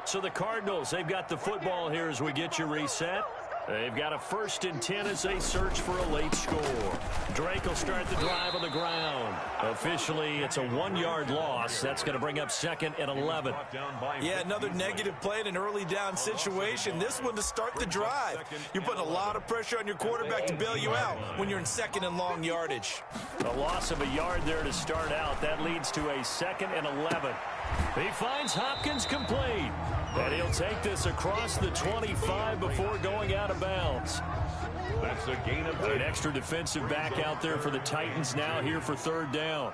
So the Cardinals, they've got the football here as we get you reset. They've got a 1st and 10 as they search for a late score. Drake will start the drive on the ground. Officially, it's a 1-yard loss. That's going to bring up 2nd and 11. Yeah, another negative play in an early down situation. This one to start the drive. You're putting a lot of pressure on your quarterback to bail you out when you're in 2nd and long yardage. A loss of a yard there to start out. That leads to a 2nd and 11. He finds Hopkins complete. And he'll take this across the 25 before going out of bounds. That's a gain of 8. An extra defensive back out there for the Titans now here for 3rd down.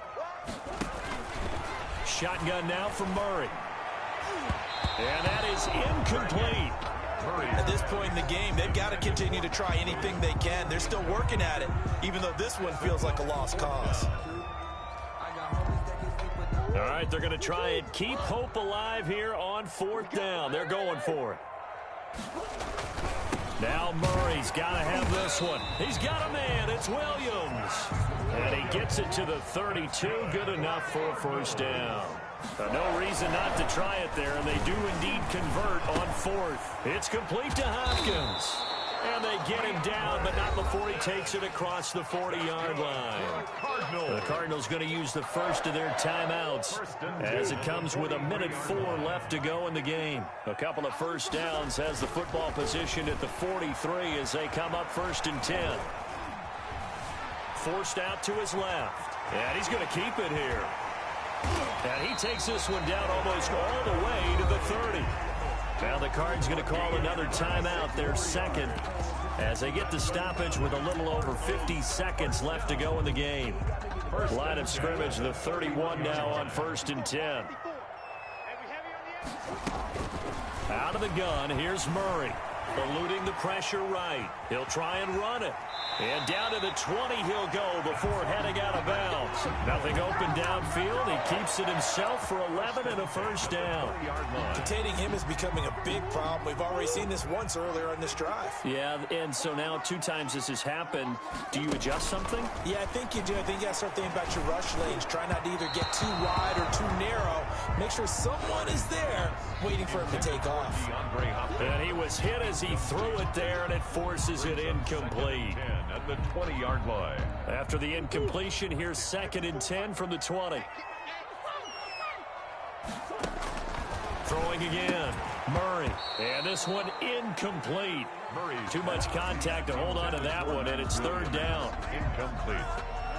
Shotgun now from Murray. And that is incomplete. At this point in the game, they've got to continue to try anything they can. They're still working at it, even though this one feels like a lost cause. All right, they're going to try and keep hope alive here on 4th down. They're going for it. Now Murray's got to have this one. He's got a man. It's Williams. And he gets it to the 32. Good enough for a 1st down. No reason not to try it there, and they do indeed convert on 4th. It's complete to Hopkins. And they get him down, but not before he takes it across the 40-yard line. The Cardinals going to use the first of their timeouts as it comes with 1:04 left to go in the game. A couple of 1st downs has the football position at the 43 as they come up 1st and 10. Forced out to his left. And he's going to keep it here. And he takes this one down almost all the way to the 30. Now the Cards going to call another timeout, their 2nd, as they get the stoppage with a little over 50 seconds left to go in the game. Line of scrimmage, the 31 now on 1st and 10. Out of the gun, here's Murray, eluding the pressure right. He'll try and run it. And down to the 20 he'll go before heading out of bounds. Nothing open downfield. He keeps it himself for 11 and a 1st down. Containing him is becoming a big problem. We've already seen this once earlier in this drive. Yeah, and so now 2 times this has happened. Do you adjust something? Yeah, I think you do. I think you got to start thinking about your rush lanes. Try not to either get too wide or too narrow. Make sure someone is there waiting for him to take off. And he was hit as he threw it there, and it forces it incomplete. at the 20-yard line. After the incompletion, here's 2nd and 10 from the 20. Throwing again. Murray. And this one incomplete. Murray's Too much contact to hold on to that one, and it's 3rd down. incomplete.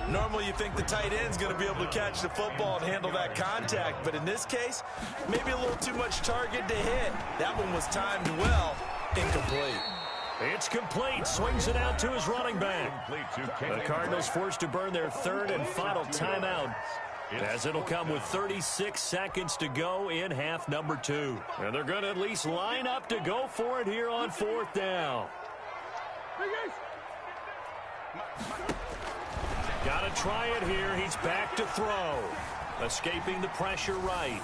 Normally you think the tight end's going to be able to catch the football and handle that contact, but in this case, maybe a little too much target to hit. That one was timed well. Incomplete. It's complete. Swings it out to his running back. Incomplete to The Cardinals forced to burn their 3rd and final timeout, as it'll come with 36 seconds to go in half number 2. And they're going to at least line up to go for it here on 4th down. Got to try it here. He's back to throw. Escaping the pressure right.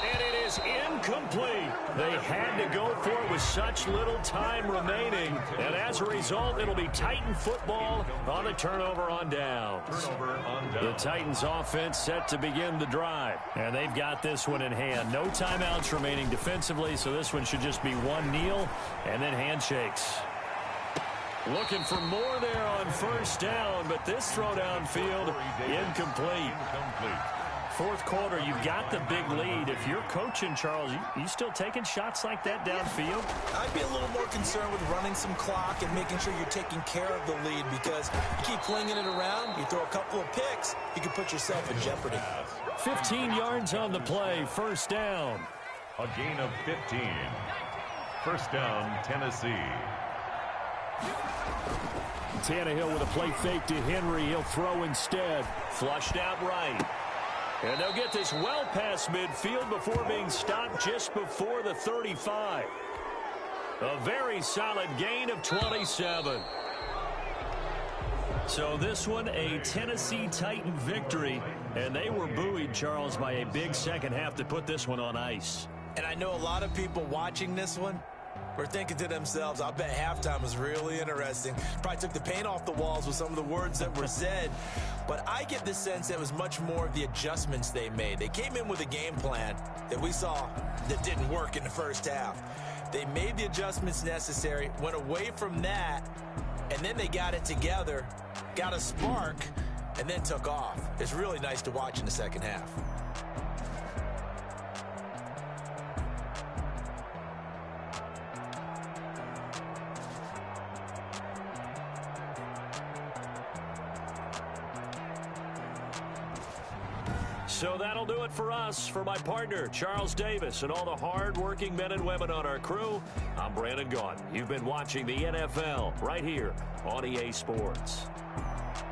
And it is incomplete. They had to go for it with such little time remaining. And as a result, it'll be Titan football on the turnover on downs. The Titans offense set to begin the drive. And they've got this one in hand. No timeouts remaining defensively, so this one should just be one kneel and then handshakes. Looking for more there on 1st down, but this throw downfield incomplete. 4th quarter, you've got the big lead. If you're coaching, Charles, you still taking shots like that downfield? I'd be a little more concerned with running some clock and making sure you're taking care of the lead, because you keep flinging it around, you throw a couple of picks, you can put yourself in jeopardy. 15 yards on the play, 1st down. A gain of 15. 1st down, Tennessee. Tannehill with a play fake to Henry. He'll throw instead. Flushed out right. And they'll get this well past midfield before being stopped just before the 35. A very solid gain of 27. So this one, a Tennessee Titan victory. And they were buoyed, Charles, by a big second half to put this one on ice. And I know a lot of people watching this one were thinking to themselves, I bet halftime was really interesting. Probably took the paint off the walls with some of the words that were said. But I get the sense that it was much more of the adjustments they made. They came in with a game plan that we saw that didn't work in the 1st half. They made the adjustments necessary, went away from that, and then they got it together, got a spark, and then took off. It's really nice to watch in the 2nd half. So that'll do it for us. For my partner, Charles Davis, and all the hard-working men and women on our crew, I'm Brandon Gaudin. You've been watching the NFL right here on EA Sports.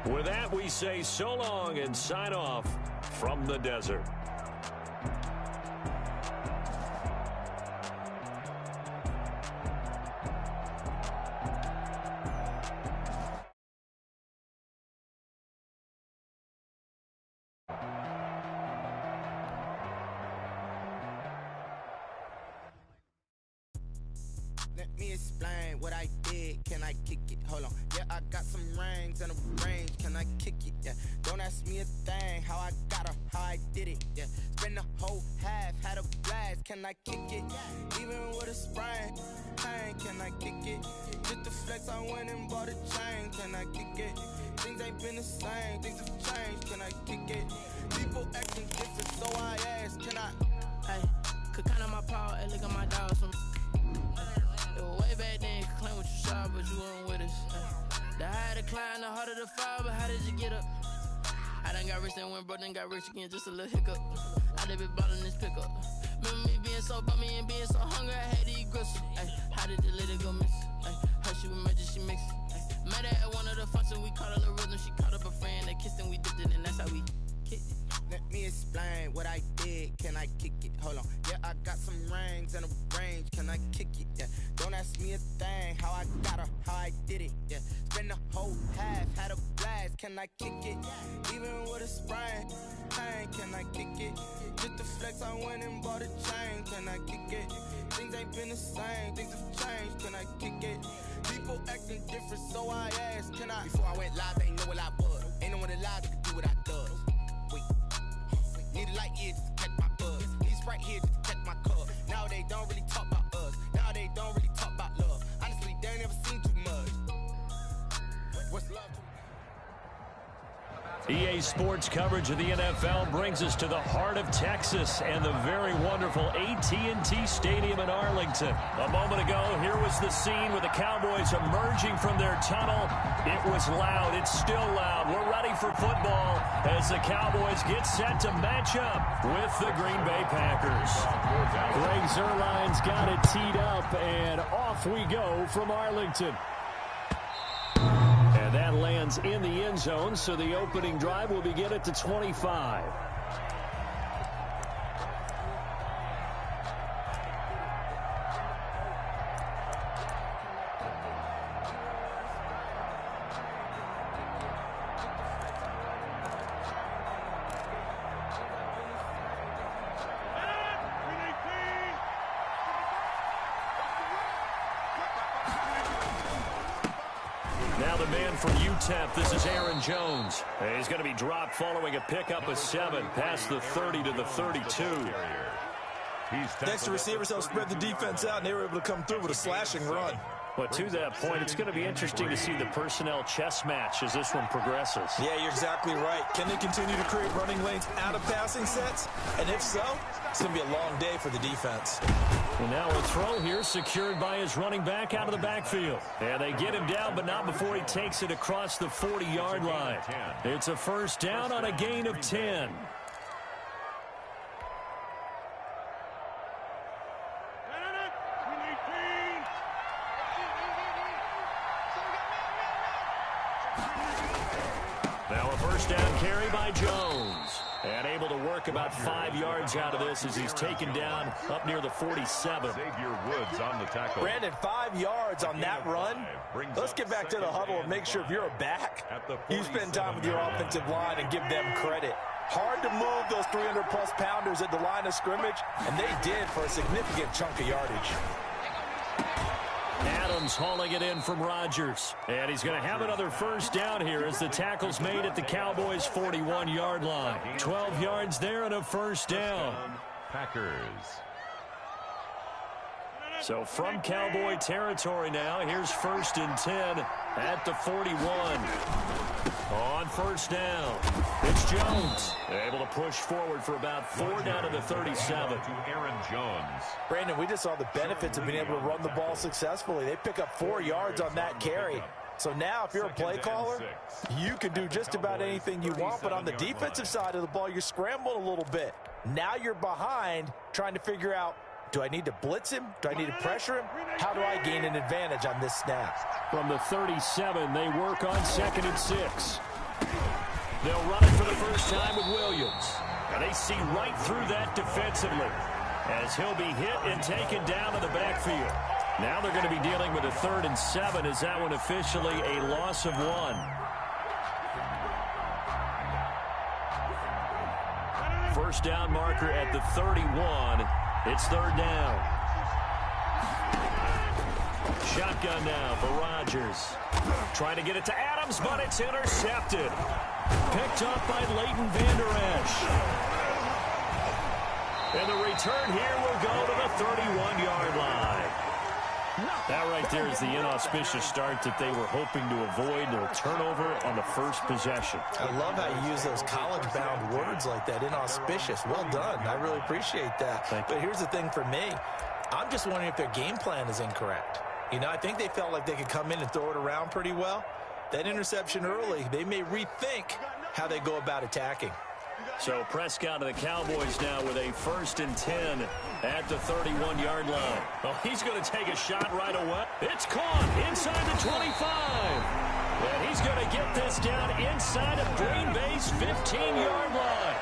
With that, we say so long and sign off from the desert. Let me explain what I did. Can I kick it? Hold on. Yeah, I got some rings and a range. Can I kick it? Yeah. Don't ask me a thing. How I got her, how I did it. Yeah. Spend the whole half, had a blast. Can I kick it? Even with a sprain. Pain, can I kick it? Just the flex, I went and bought a chain. Can I kick it? Things ain't been the same. Things have changed. Can I kick it? People acting different, so I ask. Can I? Hey, could count on my power. Hey, look at my dogs. Way back then, could claim what you saw, but you weren't with us. The higher the climb, the harder the fall, but how did you get up? I done got rich and went broke, then got rich again, just a little hiccup. I done been ballin' this pickup. Remember me being so bummy and being so hungry, I had to eat gristle. How did the lady go miss? Her she was magic, she mixed. Met her at one of the functions, we caught a little rhythm, she caught up a friend, they kissed and we dipped it, and that's how we kicked it. Let me explain what I did. Can I kick it? Hold on. Yeah, I got some rings and a range. Can I kick it? Yeah. Don't ask me a thing. How I got her, how I did it. Yeah. Spend the whole half, had a blast. Can I kick it? Even with a sprain. Pain, can I kick it? Just the flex, I went and bought a chain. Can I kick it? Things ain't been the same. Things have changed. Can I kick it? People acting different, so I asked. Can I? Before I went live, they ain't know what I was. Ain't no one alive that could do what I does. Wait. Need a light here just to catch my buzz. Need Sprite here just to catch my cup. Now they don't really talk about us. Now they don't really talk about love. Honestly, they ain't never seen too much. EA Sports coverage of the NFL brings us to the heart of Texas and the very wonderful AT&T Stadium in Arlington. A moment ago, here was the scene with the Cowboys emerging from their tunnel. It was loud. It's still loud. We're ready for football as the Cowboys get set to match up with the Green Bay Packers. Greg Zuerlein's got it teed up, and off we go from Arlington. And that lands in the end zone, so the opening drive will begin at the 25. Now the man from UTEP, this is Aaron Jones. He's going to be dropped following a pickup of 7 past the 30 to the 32. Next, the receivers helped spread the defense out, and they were able to come through with a slashing run. But to that point, it's going to be interesting to see the personnel chess match as this one progresses. Yeah, you're exactly right. Can they continue to create running lanes out of passing sets? And if so, it's going to be a long day for the defense. And now a throw here secured by his running back out of the backfield. And they get him down, but not before he takes it across the 40-yard line. It's a first down on a gain of 10. Now a first down carry by Jones. And able to work about 5 yards out of this as he's taken down up near the 47. Xavier Woods on the tackle. Brandon, 5 yards on that run. Let's get back to the huddle and make sure if you're a back, you spend time with your offensive line and give them credit. Hard to move those 300-plus pounders at the line of scrimmage, and they did for a significant chunk of yardage. Adams hauling it in from Rodgers. And he's going to have another first down here as the tackle's made at the Cowboys' 41-yard line. 12 yards there and a first down. Packers. So from Cowboy territory now, here's 1st and 10 at the 41. On first down, it's Jones. Able to push forward for about 4 down to the 37. To Aaron Jones. Brandon, we just saw the benefits of being able to run the ball successfully. They pick up 4 yards on that carry. So now if you're a play caller, you can do just about anything you want. But on the defensive side of the ball, you're scrambling a little bit. Now you're behind trying to figure out, do I need to blitz him? Do I need to pressure him? How do I gain an advantage on this snap? From the 37, they work on 2nd and 6. They'll run it for the first time with Williams. And they see right through that defensively as he'll be hit and taken down to the backfield. Now they're going to be dealing with a 3rd and 7 as that one officially a loss of 1. First down marker at the 31. It's 3rd down. Shotgun now for Rodgers. Trying to get it to Adams, but it's intercepted. Picked up by Leighton Vander Esch. And the return here will go to the 31-yard line. That right there is the inauspicious start that they were hoping to avoid. A turnover on the first possession. I love how you use those college-bound words like that, inauspicious. Well done. I really appreciate that. But here's the thing for me. I'm just wondering if their game plan is incorrect. You know, I think they felt like they could come in and throw it around pretty well. That interception early, they may rethink how they go about attacking. So Prescott and the Cowboys now with a 1st and 10 at the 31-yard line. Oh, he's going to take a shot right away. It's caught inside the 25. And he's going to get this down inside of Green Bay's 15-yard line.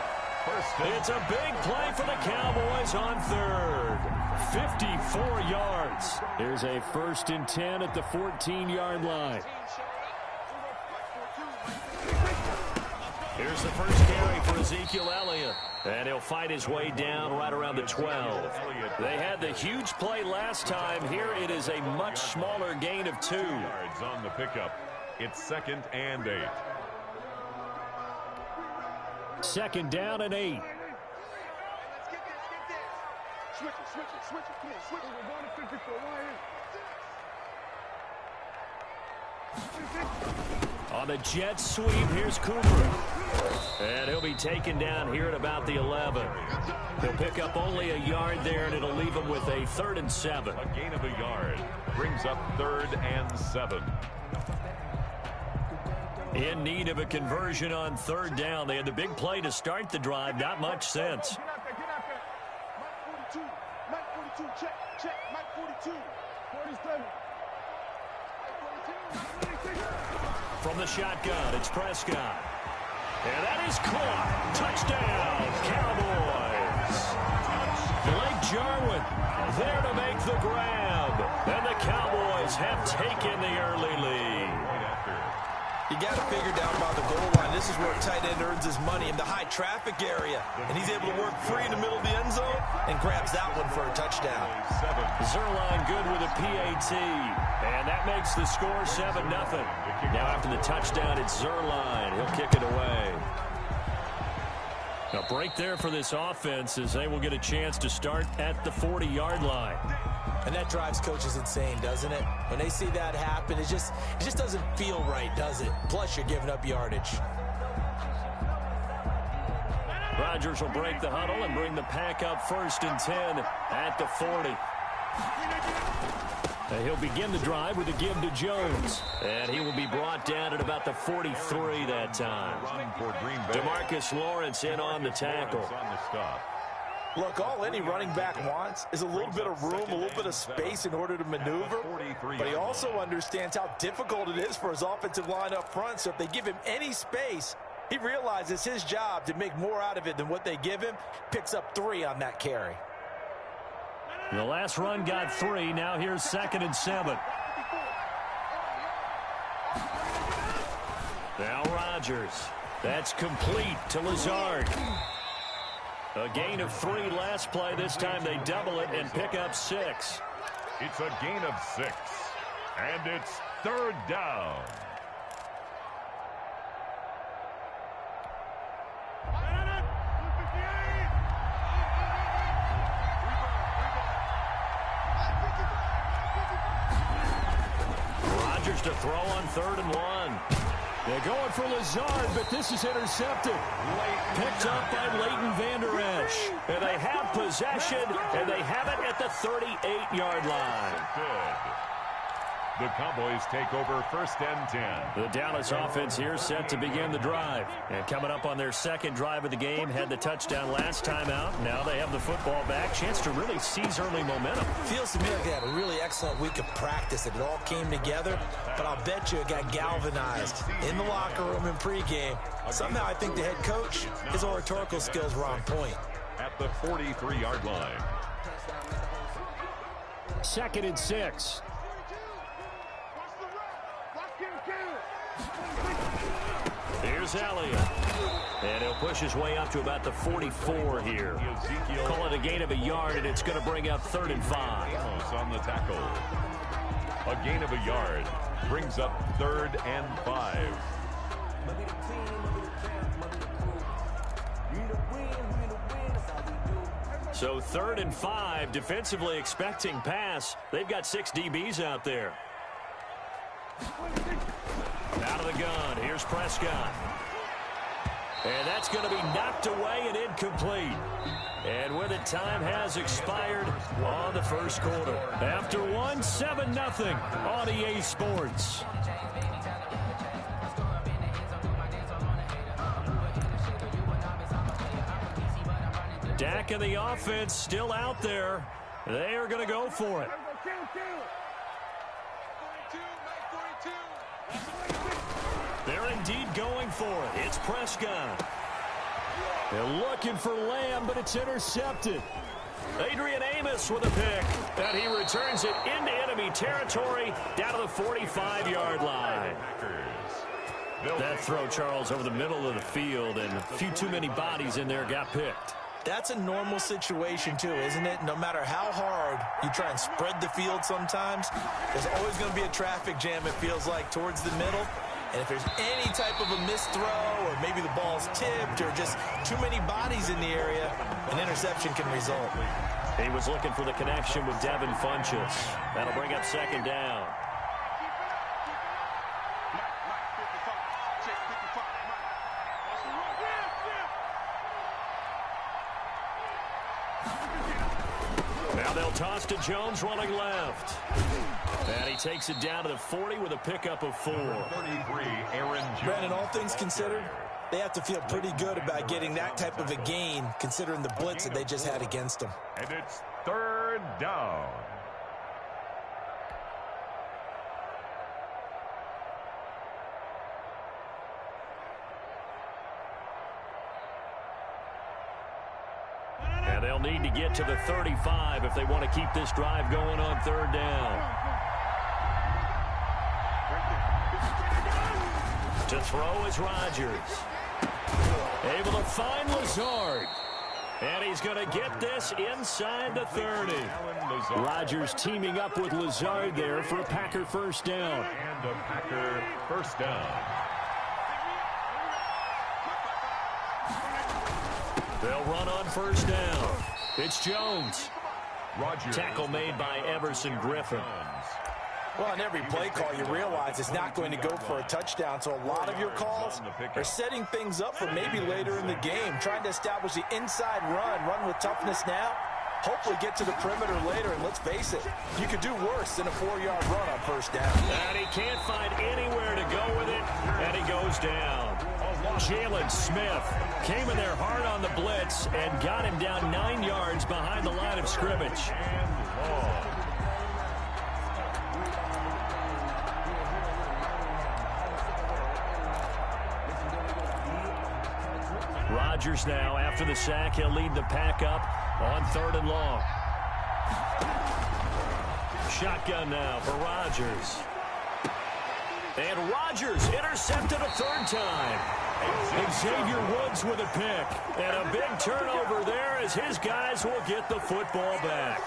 It's a big play for the Cowboys on 3rd. 54 yards. Here's a 1st and 10 at the 14-yard line. Here's the first carry for Ezekiel Elliott. And he'll fight his way down right around the 12. They had the huge play last time. Here it is a much smaller gain of 2. Yards on the pickup. It's 2nd and 8. 2nd down and 8. Switch it. Come on, switch it. We're going to 54. Right here. On the jet sweep, here's Cooper. And he'll be taken down here at about the 11. He'll pick up only a yard there, and it'll leave him with a 3rd and 7. A gain of a yard brings up 3rd and 7. In need of a conversion on 3rd down. They had the big play to start the drive. Not much sense. From the shotgun, it's Prescott. And that is caught. Touchdown, Cowboys. Blake Jarwin there to make the grab. And the Cowboys have taken the early lead. You got to figure down by the goal line. This is where a tight end earns his money in the high traffic area. And he's able to work free in the middle of the end zone and grabs that one for a touchdown. Zerline good with a PAT. And that makes the score 7-0. Now after the touchdown, it's Zerline. He'll kick it away. A break there for this offense as they will get a chance to start at the 40-yard line. And that drives coaches insane, doesn't it? When they see that happen, it just doesn't feel right, does it? Plus, you're giving up yardage. Rodgers will break the huddle and bring the pack up 1st and 10 at the 40. And he'll begin the drive with a give to Jones. And he will be brought down at about the 43 that time. DeMarcus Lawrence in on the tackle. Look, all any running back wants is a little bit of room, a little bit of space in order to maneuver. But he also understands how difficult it is for his offensive line up front. So if they give him any space, he realizes his job to make more out of it than what they give him. Picks up 3 on that carry. The last run got 3. Now here's 2nd and 7. Now Rodgers. That's complete to Lazard. A gain of 3 last play. This time they double it and pick up 6. It's a gain of 6. And it's 3rd down. Rodgers to throw on 3rd and 1. They're going for Lazard, but this is intercepted. Picked up by Leighton Vander Esch. And they have possession, and they have it at the 38-yard line. Good. The Cowboys take over 1st and 10. The Dallas offense here set to begin the drive. And coming up on their 2nd drive of the game, had the touchdown last time out. Now they have the football back. Chance to really seize early momentum. Feels to me like they had a really excellent week of practice. It all came together. But I'll bet you it got galvanized in the locker room in pregame. Somehow I think the head coach, his oratorical skills were on point. At the 43-yard line. 2nd and 6. Here's Elliott. And he'll push his way up to about the 44 here. Call it a gain of a yard, and it's going to bring up 3rd and 5. On the tackle. A gain of a yard brings up 3rd and 5. So 3rd and 5, defensively expecting pass. They've got 6 DBs out there. Out of the gun, here's Prescott. And that's going to be knocked away and incomplete. And with it, time has expired on the 1st quarter. After 1, 7-0 on EA Sports. Dak and the offense still out there. They are going to go for it. They're indeed going for it. It's Prescott. They're looking for Lamb, but it's intercepted. Adrian Amos with a pick. And he returns it into enemy territory down to the 45-yard line. That throw, Charles, over the middle of the field, and a few too many bodies in there got picked. That's a normal situation, too, isn't it? No matter how hard you try and spread the field sometimes, there's always going to be a traffic jam, it feels like, towards the middle. And if there's any type of a missed throw, or maybe the ball's tipped, or just too many bodies in the area, an interception can result. He was looking for the connection with Devin Funchess. That'll bring up 2nd down. Now they'll toss to Jones running left. And he takes it down to the 40 with a pickup of 4. 33, Aaron Jones. Brandon, all things considered, they have to feel pretty good about getting that type of a gain, considering the blitz that they just had against them. And it's 3rd down. And they'll need to get to the 35 if they want to keep this drive going on 3rd down. To throw is Rodgers. Able to find Lazard. And he's going to get this inside the 30. Rodgers teaming up with Lazard there for a Packer first down. And a Packer first down. They'll run on first down. It's Jones. Rodgers. Tackle made by Everson Griffin. Well, on every play call, you realize it's not going to go for a touchdown, so a lot of your calls are setting things up for maybe later in the game, trying to establish the inside run with toughness now, hopefully get to the perimeter later, and let's face it, you could do worse than a 4-yard run on first down. And he can't find anywhere to go with it, and he goes down. Jalen Smith came in there hard on the blitz and got him down 9 yards behind the line of scrimmage. Rodgers now, after the sack, he'll lead the pack up on 3rd and long. Shotgun now for Rodgers. And Rodgers intercepted a 3rd time. Xavier Woods with a pick. And a big turnover there as his guys will get the football back.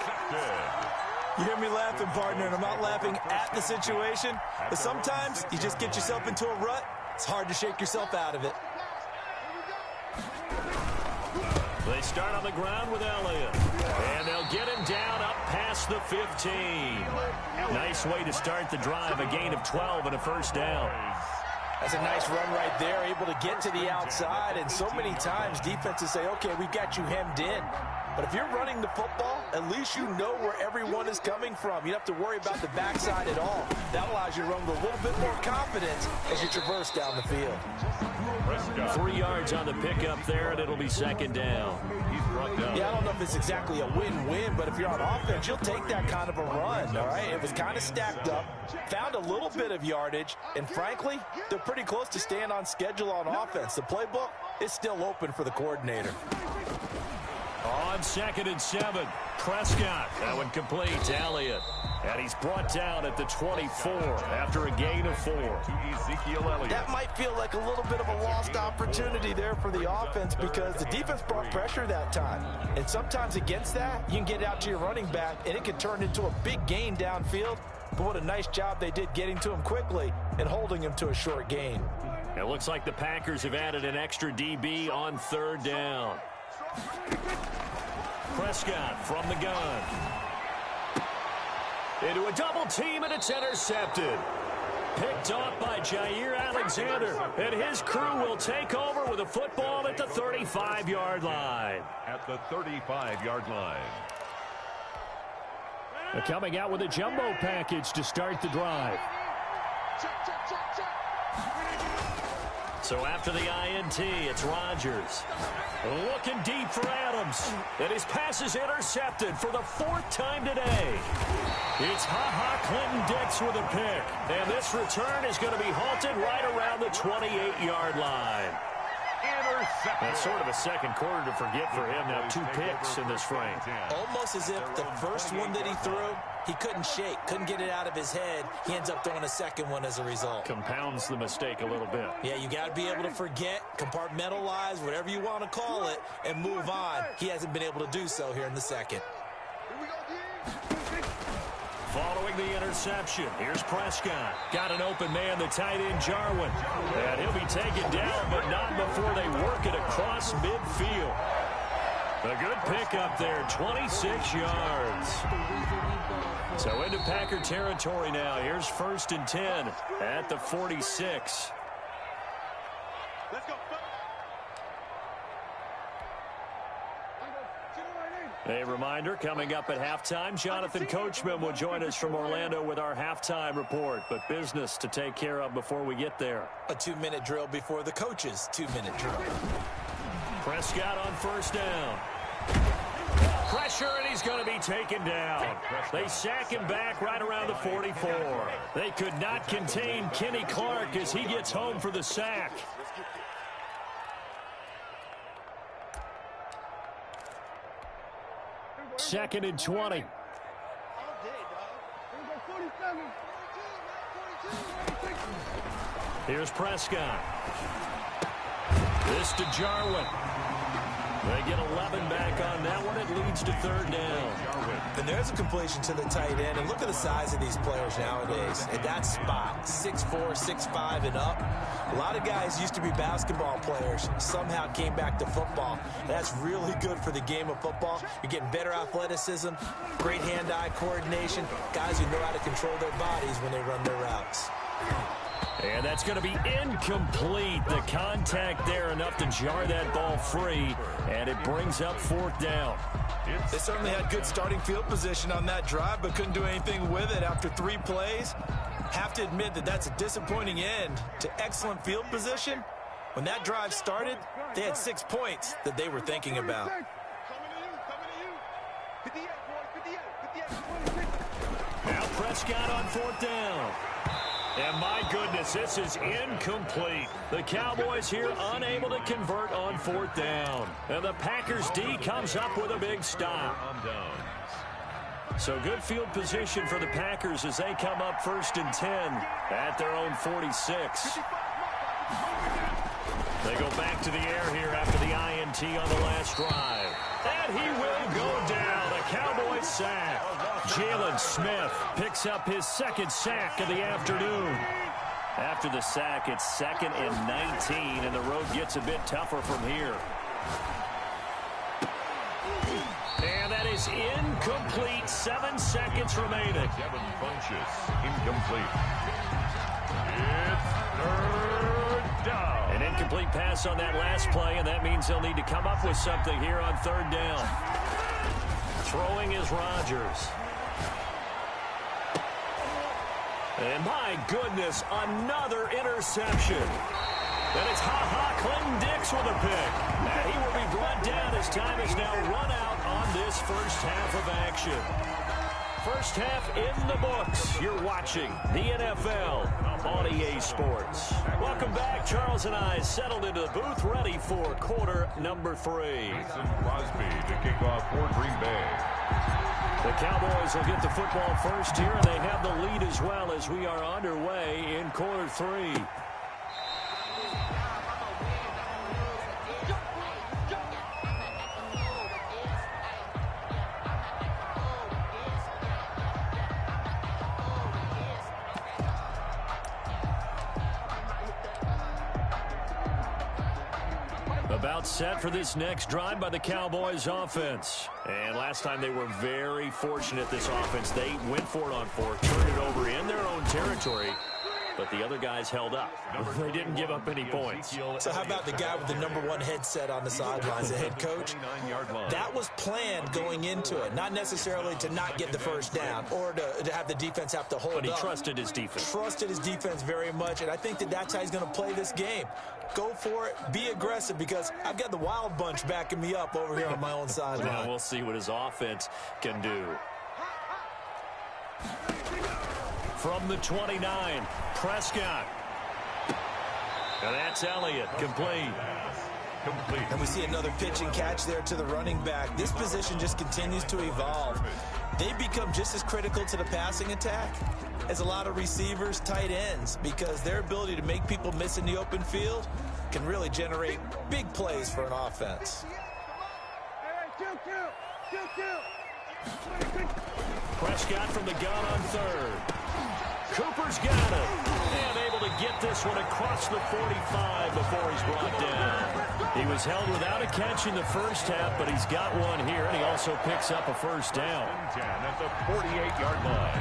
You hear me laughing, partner, and I'm not laughing at the situation, but sometimes you just get yourself into a rut. It's hard to shake yourself out of it. They start on the ground with Elliott. And they'll get him down up past the 15. Nice way to start the drive. A gain of 12 and a first down. That's a nice run right there, able to get to the outside. And so many times defenses say, okay, we've got you hemmed in. But if you're running the football, at least you know where everyone is coming from. You don't have to worry about the backside at all. That allows you to run with a little bit more confidence as you traverse down the field. 3 yards on the pickup there, and it'll be 2nd down. Yeah, I don't know if it's exactly a win-win, but if you're on offense, you'll take that kind of a run, all right? It was kind of stacked up, found a little bit of yardage, and frankly, they're pretty close to staying on schedule on offense. The playbook is still open for the coordinator. On 2nd and 7, Prescott. That one complete to Elliott. And he's brought down at the 24 after a gain of 4. To Ezekiel Elliott. That might feel like a little bit of a lost opportunity there for the offense because the defense brought pressure that time. And sometimes against that, you can get out to your running back, and it can turn into a big gain downfield. But what a nice job they did getting to him quickly and holding him to a short gain. It looks like the Packers have added an extra DB on 3rd down. Prescott from the gun. Into a double team, and it's intercepted. Picked off by Jair Alexander, and his crew will take over with a football at the 35-yard line. At the 35-yard line. They're coming out with a jumbo package to start the drive. So after the INT, it's Rodgers. Looking deep for Adams. And his pass is intercepted for the 4th time today. It's Clinton-Dix with a pick. And this return is going to be halted right around the 28-yard line. That's sort of a second quarter to forget for him. Now 2 picks in this frame. Almost as if the first one that he threw, he couldn't shake, couldn't get it out of his head. He ends up throwing a second one as a result. Compounds the mistake a little bit. Yeah, you got to be able to forget, compartmentalize, whatever you want to call it, and move on. He hasn't been able to do so here in the second. Following the interception, here's Prescott. Got an open man, the tight end, Jarwin. And he'll be taken down, but not before they work it across midfield. A good pickup there, 26 yards. So into Packer territory now. Here's 1st and 10 at the 46. Let's go. A reminder, coming up at halftime, Jonathan Coachman will join us from Orlando with our halftime report. But business to take care of before we get there. A 2-minute drill before the coach's 2-minute drill. Prescott on first down. Pressure, and he's going to be taken down. They sack him back right around the 44. They could not contain Kenny Clark as he gets home for the sack. Second and 20. Here's Prescott. This to Jarwin. They get 11 back on that one. It leads to third down. And there's a completion to the tight end. And look at the size of these players nowadays. At that spot, 6'4", 6'5", and up. A lot of guys used to be basketball players, somehow came back to football. That's really good for the game of football. You're getting better athleticism, great hand-eye coordination, guys who know how to control their bodies when they run their routes. And that's going to be incomplete. The contact there enough to jar that ball free, and it brings up fourth down. They certainly had good starting field position on that drive, but couldn't do anything with it after 3 plays. Have to admit that that's a disappointing end to excellent field position. When that drive started, they had 6 points that they were thinking about. Now Prescott on fourth down. And my goodness, this is incomplete. The Cowboys here unable to convert on fourth down. And the Packers D comes up with a big stop. So good field position for the Packers as they come up first and 10 at their own 46. They go back to the air here after the INT on the last drive. And he will go down. A Cowboys sack. Jalen Smith picks up his second sack of the afternoon. After the sack, it's 2nd and 19, and the road gets a bit tougher from here. And that is incomplete. 7 seconds remaining. 7 punches. Incomplete. It's third down. An incomplete pass on that last play, and that means they'll need to come up with something here on third down. Throwing is Rodgers. And my goodness, another interception. And it's Clinton Dix with a pick. And he will be brought down as time is now run out on this first half of action. First half in the books. You're watching the NFL on EA Sports. Welcome back. Charles and I settled into the booth, ready for quarter number 3. Crosby to kick off for Green Bay. The Cowboys will get the football first here, and they have the lead as well as we are underway in quarter 3. About set for this next drive by the Cowboys offense. And last time they were very fortunate, this offense. They went for it on 4th, turned it over in their own territory, but the other guys held up. They didn't give up any points. So how about the guy with the #1 headset on the sidelines, the head coach? That was planned going into it, not necessarily to not get the first down or to have the defense have to hold up. But he trusted his defense. Trusted his defense very much, and I think that that's how he's going to play this game. Go for it, be aggressive, because I've got the Wild Bunch backing me up over here on my own sideline. Now we'll see what his offense can do. From the 29, Prescott. And that's Elliott, complete. And we see another pitch and catch there to the running back. This position just continues to evolve. They become just as critical to the passing attack as a lot of receivers, tight ends, because their ability to make people miss in the open field can really generate big plays for an offense. Prescott from the gun on 3rd. Cooper's got it. And able to get this one across the 45 before he's brought down. He was held without a catch in the first half, but he's got one here, and he also picks up a first down. 10 at the 48-yard line.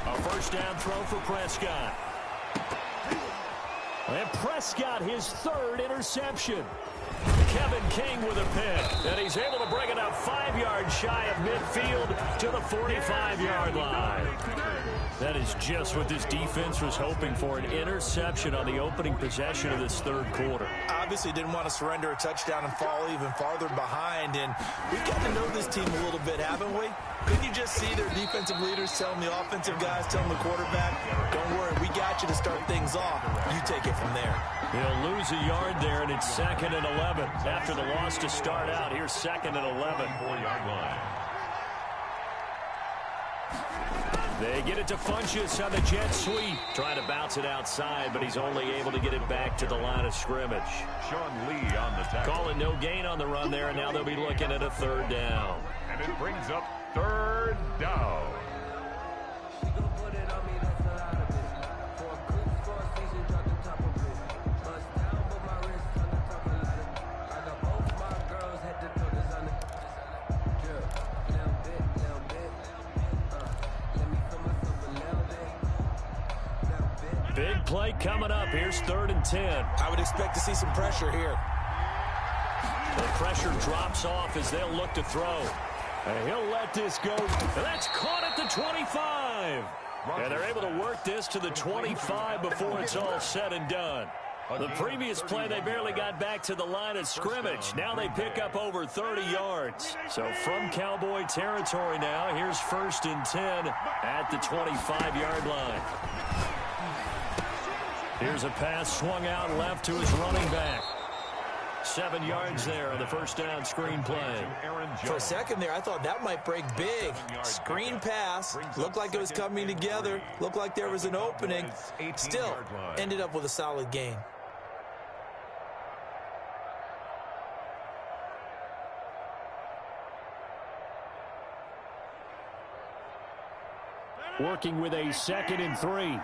A first down throw for Prescott. And Prescott, his third interception. Kevin King with a pick, and he's able to bring it up 5 yards shy of midfield to the 45-yard line. That is just what this defense was hoping for, an interception on the opening possession of this third quarter. Obviously didn't want to surrender a touchdown and fall even farther behind, and we've got to know this team a little bit, haven't we? Couldn't you just see their defensive leaders telling the offensive guys, telling the quarterback, don't worry, we got you to start things off. You take it from there. He'll lose a yard there, and it's 2nd and 11. After the loss to start out, here's 2nd and 11. 4-yard line. They get it to Funchess on the jet sweep. Trying to bounce it outside, but he's only able to get it back to the line of scrimmage. Sean Lee on the tackle. Calling no gain on the run there, and now they'll be looking at a 3rd down. And it brings up 3rd down. Big play coming up. Here's 3rd and 10. I would expect to see some pressure here. The pressure drops off as they'll look to throw. And he'll let this go. And that's caught at the 25. And they're able to work this to the 25 before it's all said and done. The previous play, they barely got back to the line of scrimmage. Now they pick up over 30 yards. So from Cowboy territory now, here's 1st and 10 at the 25-yard line. Here's a pass swung out left to his running back. 7 yards there on the 1st down screen play. For a second there, I thought that might break big. Screen pass. Looked like it was coming together. Looked like there was an opening. Still, ended up with a solid gain. Working with a 2nd and 3.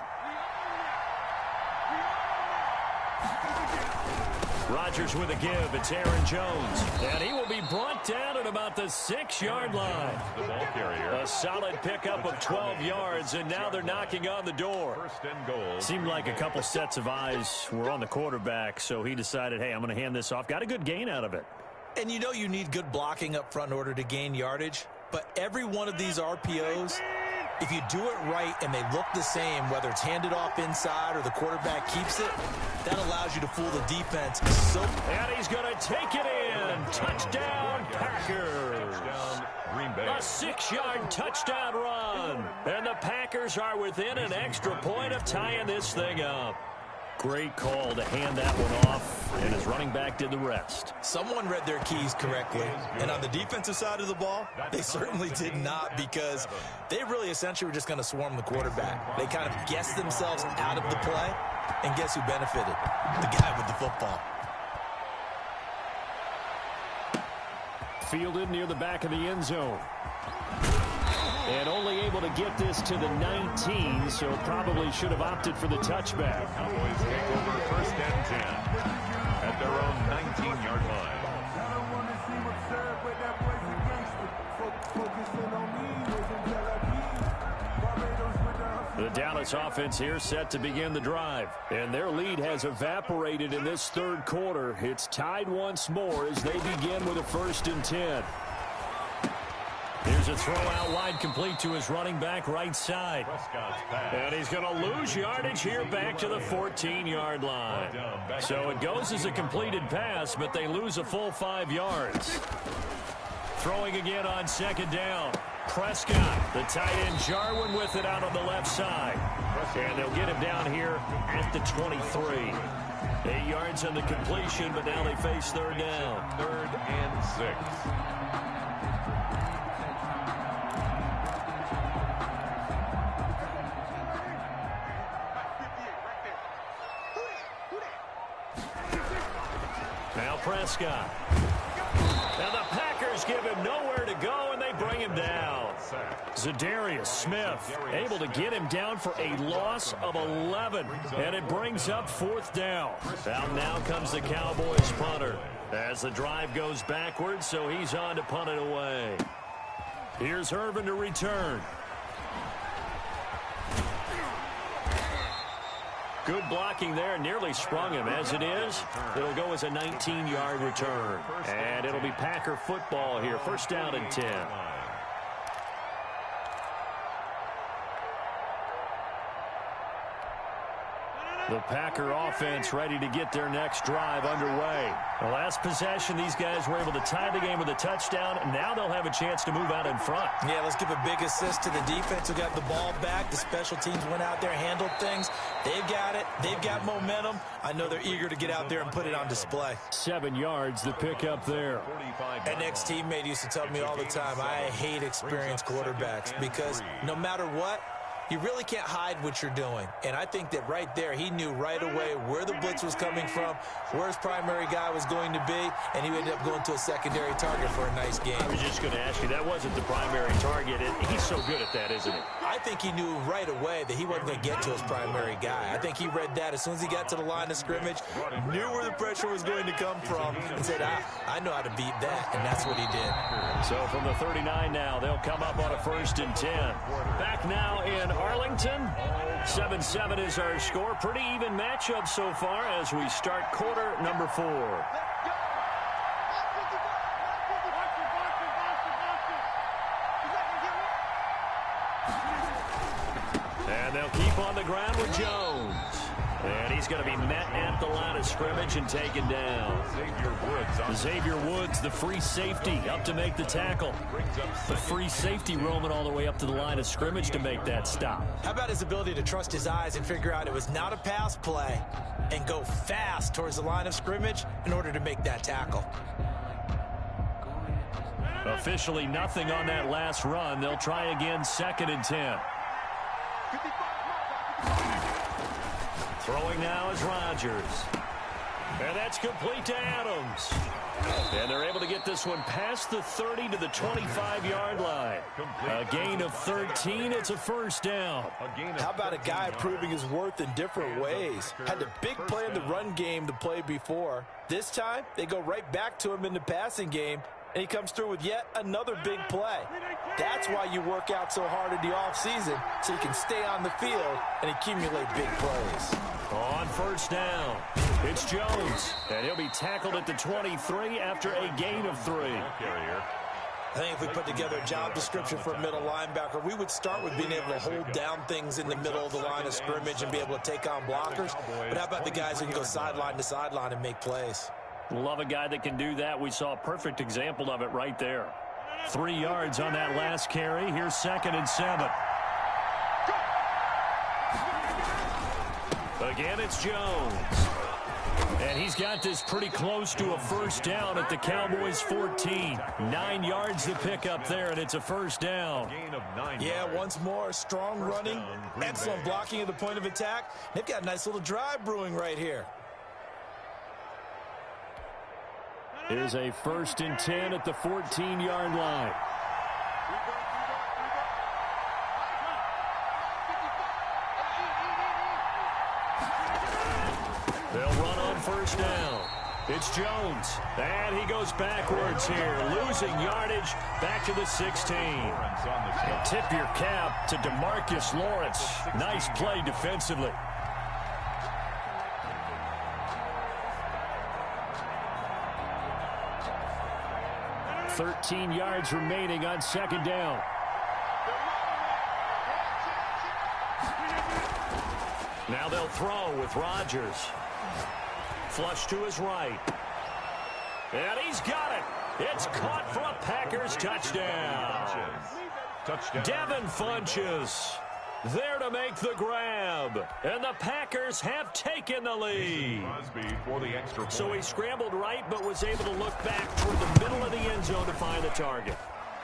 Rodgers with a give. It's Aaron Jones. And he will be brought down at about the 6-yard line. The ball carrier. A solid pickup of 12 yards, and now they're knocking on the door. 1st and goal. Seemed like a couple sets of eyes were on the quarterback, so he decided, hey, I'm going to hand this off. Got a good gain out of it. And you know you need good blocking up front in order to gain yardage, but every one of these RPOs, if you do it right and they look the same, whether it's handed off inside or the quarterback keeps it, that allows you to fool the defense. And he's going to take it in. Touchdown, Packers. Touchdown, Green Bay. A 6-yard touchdown run. And the Packers are within an extra point of tying this thing up. Great call to hand that one off, and his running back did the rest. Someone read their keys correctly, and on the defensive side of the ball, they certainly did not, because they really essentially were just going to swarm the quarterback. They kind of guessed themselves out of the play, and guess who benefited? The guy with the football. Fielded near the back of the end zone. And only able to get this to the 19, so probably should have opted for the touchback. Cowboys take over 1st and 10 at their own 19-yard line. The Dallas offense here set to begin the drive. And their lead has evaporated in this 3rd quarter. It's tied once more as they begin with a 1st and 10. Here's a throw out wide, complete to his running back right side. And he's going to lose yardage here back to the 14-yard line. So it goes as a completed pass, but they lose a full 5 yards. Throwing again on 2nd down. Prescott, the tight end, Jarwin with it out on the left side. And they'll get him down here at the 23. 8 yards on the completion, but now they face 3rd down. 3rd and 6. Now Prescott. Now the Packers give him nowhere to go, and they bring him down. Zadarius Smith able to get him down for a loss of 11. And it brings up 4th down. Out now comes the Cowboys punter as the drive goes backwards, so he's on to punt it away. Here's Irvin to return. Good blocking there. Nearly sprung him. As it is, it'll go as a 19-yard return. And it'll be Packer football here. First down and 10. The Packer offense ready to get their next drive underway. The last possession, these guys were able to tie the game with a touchdown. Now they'll have a chance to move out in front. Yeah, let's give a big assist to the defense who got the ball back. The special teams went out there, handled things. They've got it. They've got momentum. I know they're eager to get out there and put it on display. 7 yards, the pickup there. An ex-teammate used to tell me all the time, I hate experienced quarterbacks because no matter what, you really can't hide what you're doing. And I think that right there, he knew right away where the blitz was coming from, where his primary guy was going to be, and he ended up going to a secondary target for a nice game. I was just going to ask you, that wasn't the primary target. He's so good at that, isn't he? I think he knew right away that he wasn't going to get to his primary guy. I think he read that as soon as he got to the line of scrimmage, knew where the pressure was going to come from, and said, I know how to beat that, and that's what he did. So from the 39 now, they'll come up on a 1st and 10. Back now in Arlington. 7-7 is our score. Pretty even matchup so far as we start quarter number 4. And they'll keep on the ground with Jones. And he's going to be met at the line of scrimmage and taken down. Xavier Woods, the free safety, up to make the tackle. The free safety roaming all the way up to the line of scrimmage to make that stop. How about his ability to trust his eyes and figure out it was not a pass play and go fast towards the line of scrimmage in order to make that tackle? Officially nothing on that last run. They'll try again, 2nd and 10. Throwing now is Rodgers. And that's complete to Adams. And they're able to get this one past the 30 to the 25-yard line. A gain of 13. It's a 1st down. How about a guy proving his worth in different ways? Had a big play in the run game the play before. This time, they go right back to him in the passing game, and he comes through with yet another big play. That's why you work out so hard in the offseason, so you can stay on the field and accumulate big plays. On 1st down, it's Jones, and he'll be tackled at the 23 after a gain of 3. I think if we put together a job description for a middle linebacker, we would start with being able to hold down things in the middle of the line of scrimmage and be able to take on blockers. But how about the guys who can go sideline to sideline and make plays? Love a guy that can do that. We saw a perfect example of it right there. 3 yards on that last carry. Here's 2nd and 7. Again, it's Jones. And he's got this pretty close to a 1st down at the Cowboys' 14. 9 yards to pick up there, and it's a 1st down. Yeah, once more, strong running, excellent blocking at the point of attack. They've got a nice little drive brewing right here. Here's a 1st and 10 at the 14-yard line. They'll run on 1st down. It's Jones. And he goes backwards here, losing yardage back to the 16. Tip your cap to DeMarcus Lawrence. Nice play defensively. 13 yards remaining on 2nd down. Now they'll throw with Rodgers. Flush to his right. And he's got it. It's caught for a Packers touchdown. Devin Funchess there to make the grab. And the Packers have taken the lead. So he scrambled right, but was able to look back toward the middle of the end zone to find the target.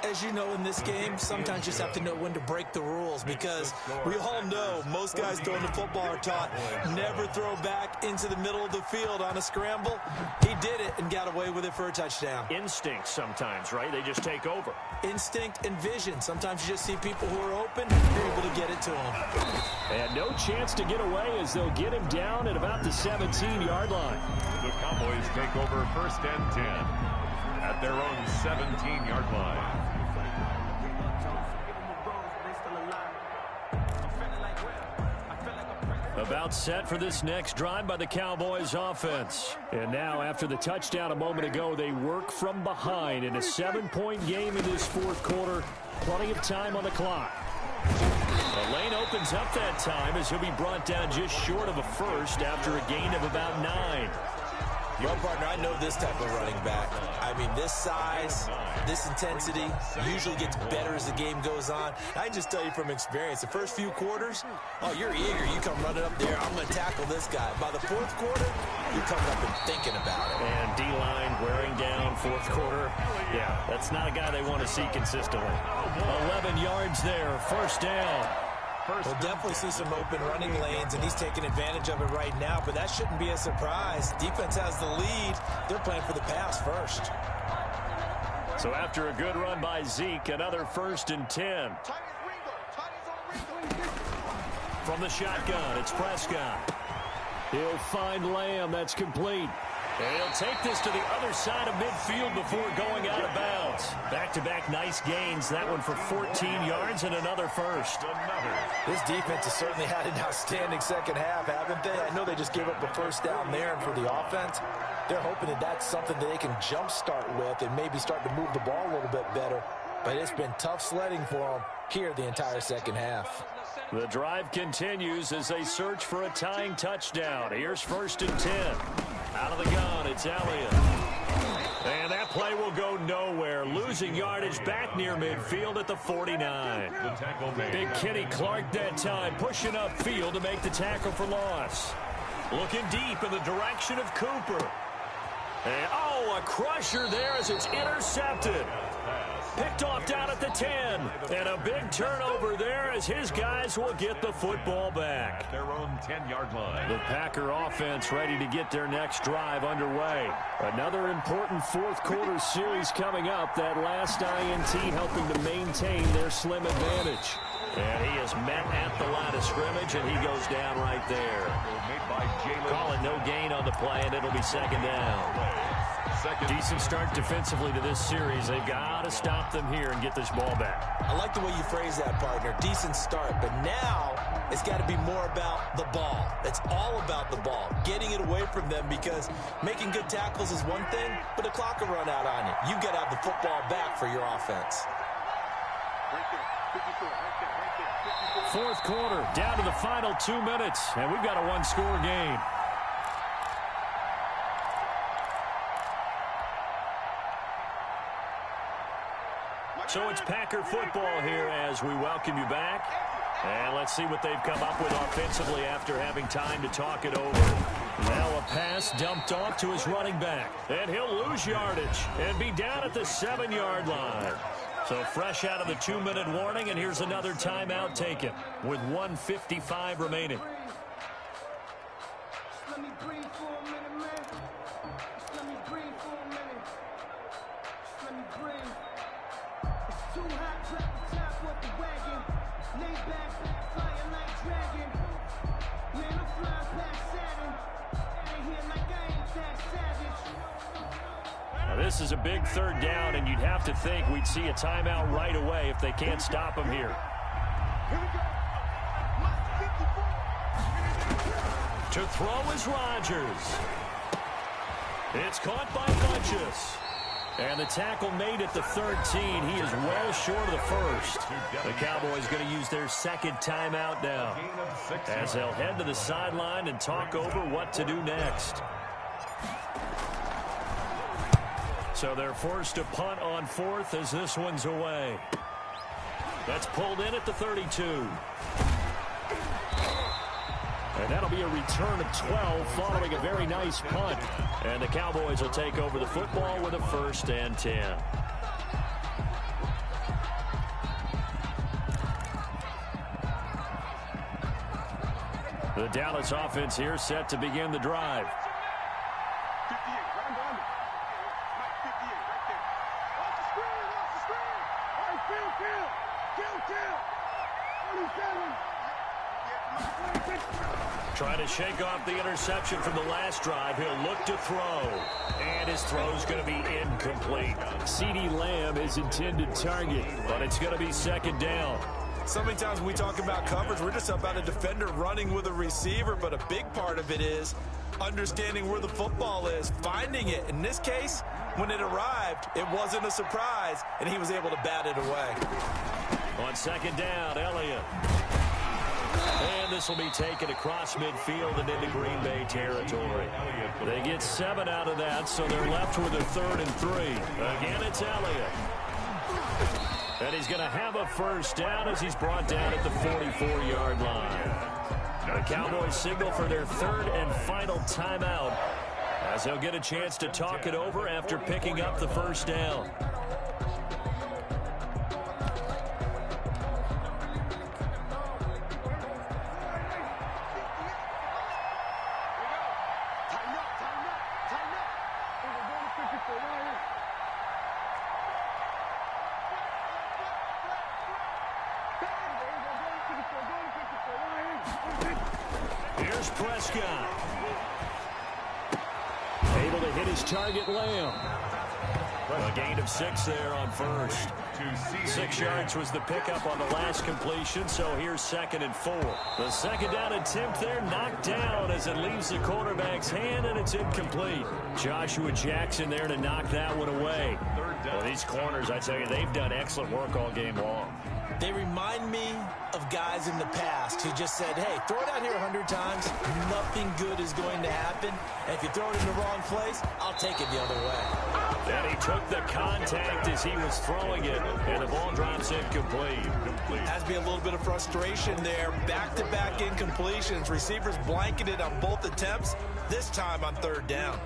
As you know, in this game, sometimes you just have to know when to break the rules, because we all know most guys throwing the football are taught never throw back into the middle of the field on a scramble. He did it and got away with it for a touchdown. Instinct sometimes, right? They just take over. Instinct and vision. Sometimes you just see people who are open, you're able to get it to them. And no chance to get away as they'll get him down at about the 17-yard line. The Cowboys take over 1st and 10 at their own 17-yard line. About set for this next drive by the Cowboys offense. And now after the touchdown a moment ago, they work from behind in a 7-point game in this fourth quarter. Plenty of time on the clock. The lane opens up that time as he'll be brought down just short of a first after a gain of about 9. Well, partner, I know this type of running back. I mean, this size, this intensity usually gets better as the game goes on. I can just tell you from experience, the first few quarters, oh, you're eager. You come running up there, I'm going to tackle this guy. By the fourth quarter, you're coming up and thinking about it. And D-line wearing down fourth quarter. Yeah, that's not a guy they want to see consistently. 11 yards there, first down. We'll definitely see some open running lanes, and he's taking advantage of it right now, but that shouldn't be a surprise. Defense has the lead. They're playing for the pass first. So after a good run by Zeke, another 1st and 10. From the shotgun, it's Prescott. He'll find Lamb. That's complete. And he'll take this to the other side of midfield before going out of bounds. Back-to-back nice gains. That one for 14 yards and another first. This defense has certainly had an outstanding second half, haven't they? I know they just gave up a first down there, and for the offense, they're hoping that that's something that they can jumpstart with and maybe start to move the ball a little bit better. But it's been tough sledding for them here the entire second half. The drive continues as they search for a tying touchdown. Here's 1st and 10. Out of the gun, it's Elliott. And that play will go nowhere. Losing yardage back near midfield at the 49. Big Kenny Clark that time, pushing upfield to make the tackle for loss. Looking deep in the direction of Cooper. And, oh, a crusher there as it's intercepted. Picked off down at the 10. And a big turnover there as his guys will get the football back. Their own 10-yard line. The Packer offense ready to get their next drive underway. Another important fourth quarter series coming up. That last INT helping to maintain their slim advantage. And he is met at the line of scrimmage, and he goes down right there. Calling no gain on the play, and it'll be 2nd down. Decent start defensively to this series. They've got to stop them here and get this ball back. I like the way you phrase that, partner. Decent start, but now it's got to be more about the ball. It's all about the ball, getting it away from them, because making good tackles is one thing, but the clock will run out on you. You've got to have the football back for your offense. Fourth quarter, down to the final 2 minutes, and we've got a one-score game. So it's Packer football here as we welcome you back. And let's see what they've come up with offensively after having time to talk it over. Now a pass dumped off to his running back. And he'll lose yardage and be down at the 7-yard line. So fresh out of the 2-minute warning, and here's another timeout taken with 1:55 remaining. This is a big 3rd down, and you'd have to think we'd see a timeout right away if they can't stop him here. To throw is Rodgers. It's caught by Funchess. And the tackle made at the 13. He is well short of the first. The Cowboys going to use their 2nd timeout now, as they'll head to the sideline and talk over what to do next. So they're forced to punt on 4th as this one's away. That's pulled in at the 32. And that'll be a return of 12 following a very nice punt. And the Cowboys will take over the football with a 1st and 10. The Dallas offense here set to begin the drive. Trying to shake off the interception from the last drive. He'll look to throw. And his throw's going to be incomplete. CeeDee Lamb, his intended target, but it's going to be 2nd down. So many times when we talk about coverage, we're just about a defender running with a receiver, but a big part of it is understanding where the football is, finding it. In this case, when it arrived, it wasn't a surprise, and he was able to bat it away. On second down, Elliott. And this will be taken across midfield and into Green Bay territory. They get 7 out of that, so they're left with a 3rd and 3. Again, it's Elliott. And he's going to have a first down as he's brought down at the 44-yard line. The Cowboys signal for their 3rd and final timeout as they'll get a chance to talk it over after picking up the first down. Here's Prescott. Able to hit his target, Lamb. A gain of 6 there on first. 6 yards was the pickup on the last completion, so here's 2nd and 4. The second down attempt there knocked down as it leaves the quarterback's hand, and it's incomplete. Joshua Jackson there to knock that one away. Well, these corners, I tell you, they've done excellent work all game long. They remind me of guys in the past who just said, hey, throw it out here 100 times, nothing good is going to happen. And if you throw it in the wrong place, I'll take it the other way. And he took the contact as he was throwing it, and the ball drops incomplete. Has to be a little bit of frustration there. Back-to-back incompletions. Receivers blanketed on both attempts, this time on 3rd down.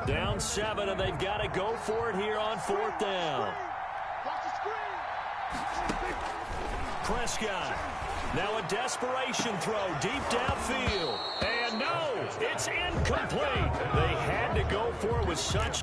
Down 7, and they've got to go for it here on 4th down. Prescott. Now a desperation throw deep downfield. And no, it's incomplete. They had to go for it with such...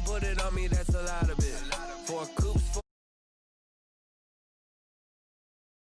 Put it on me, that's a lot of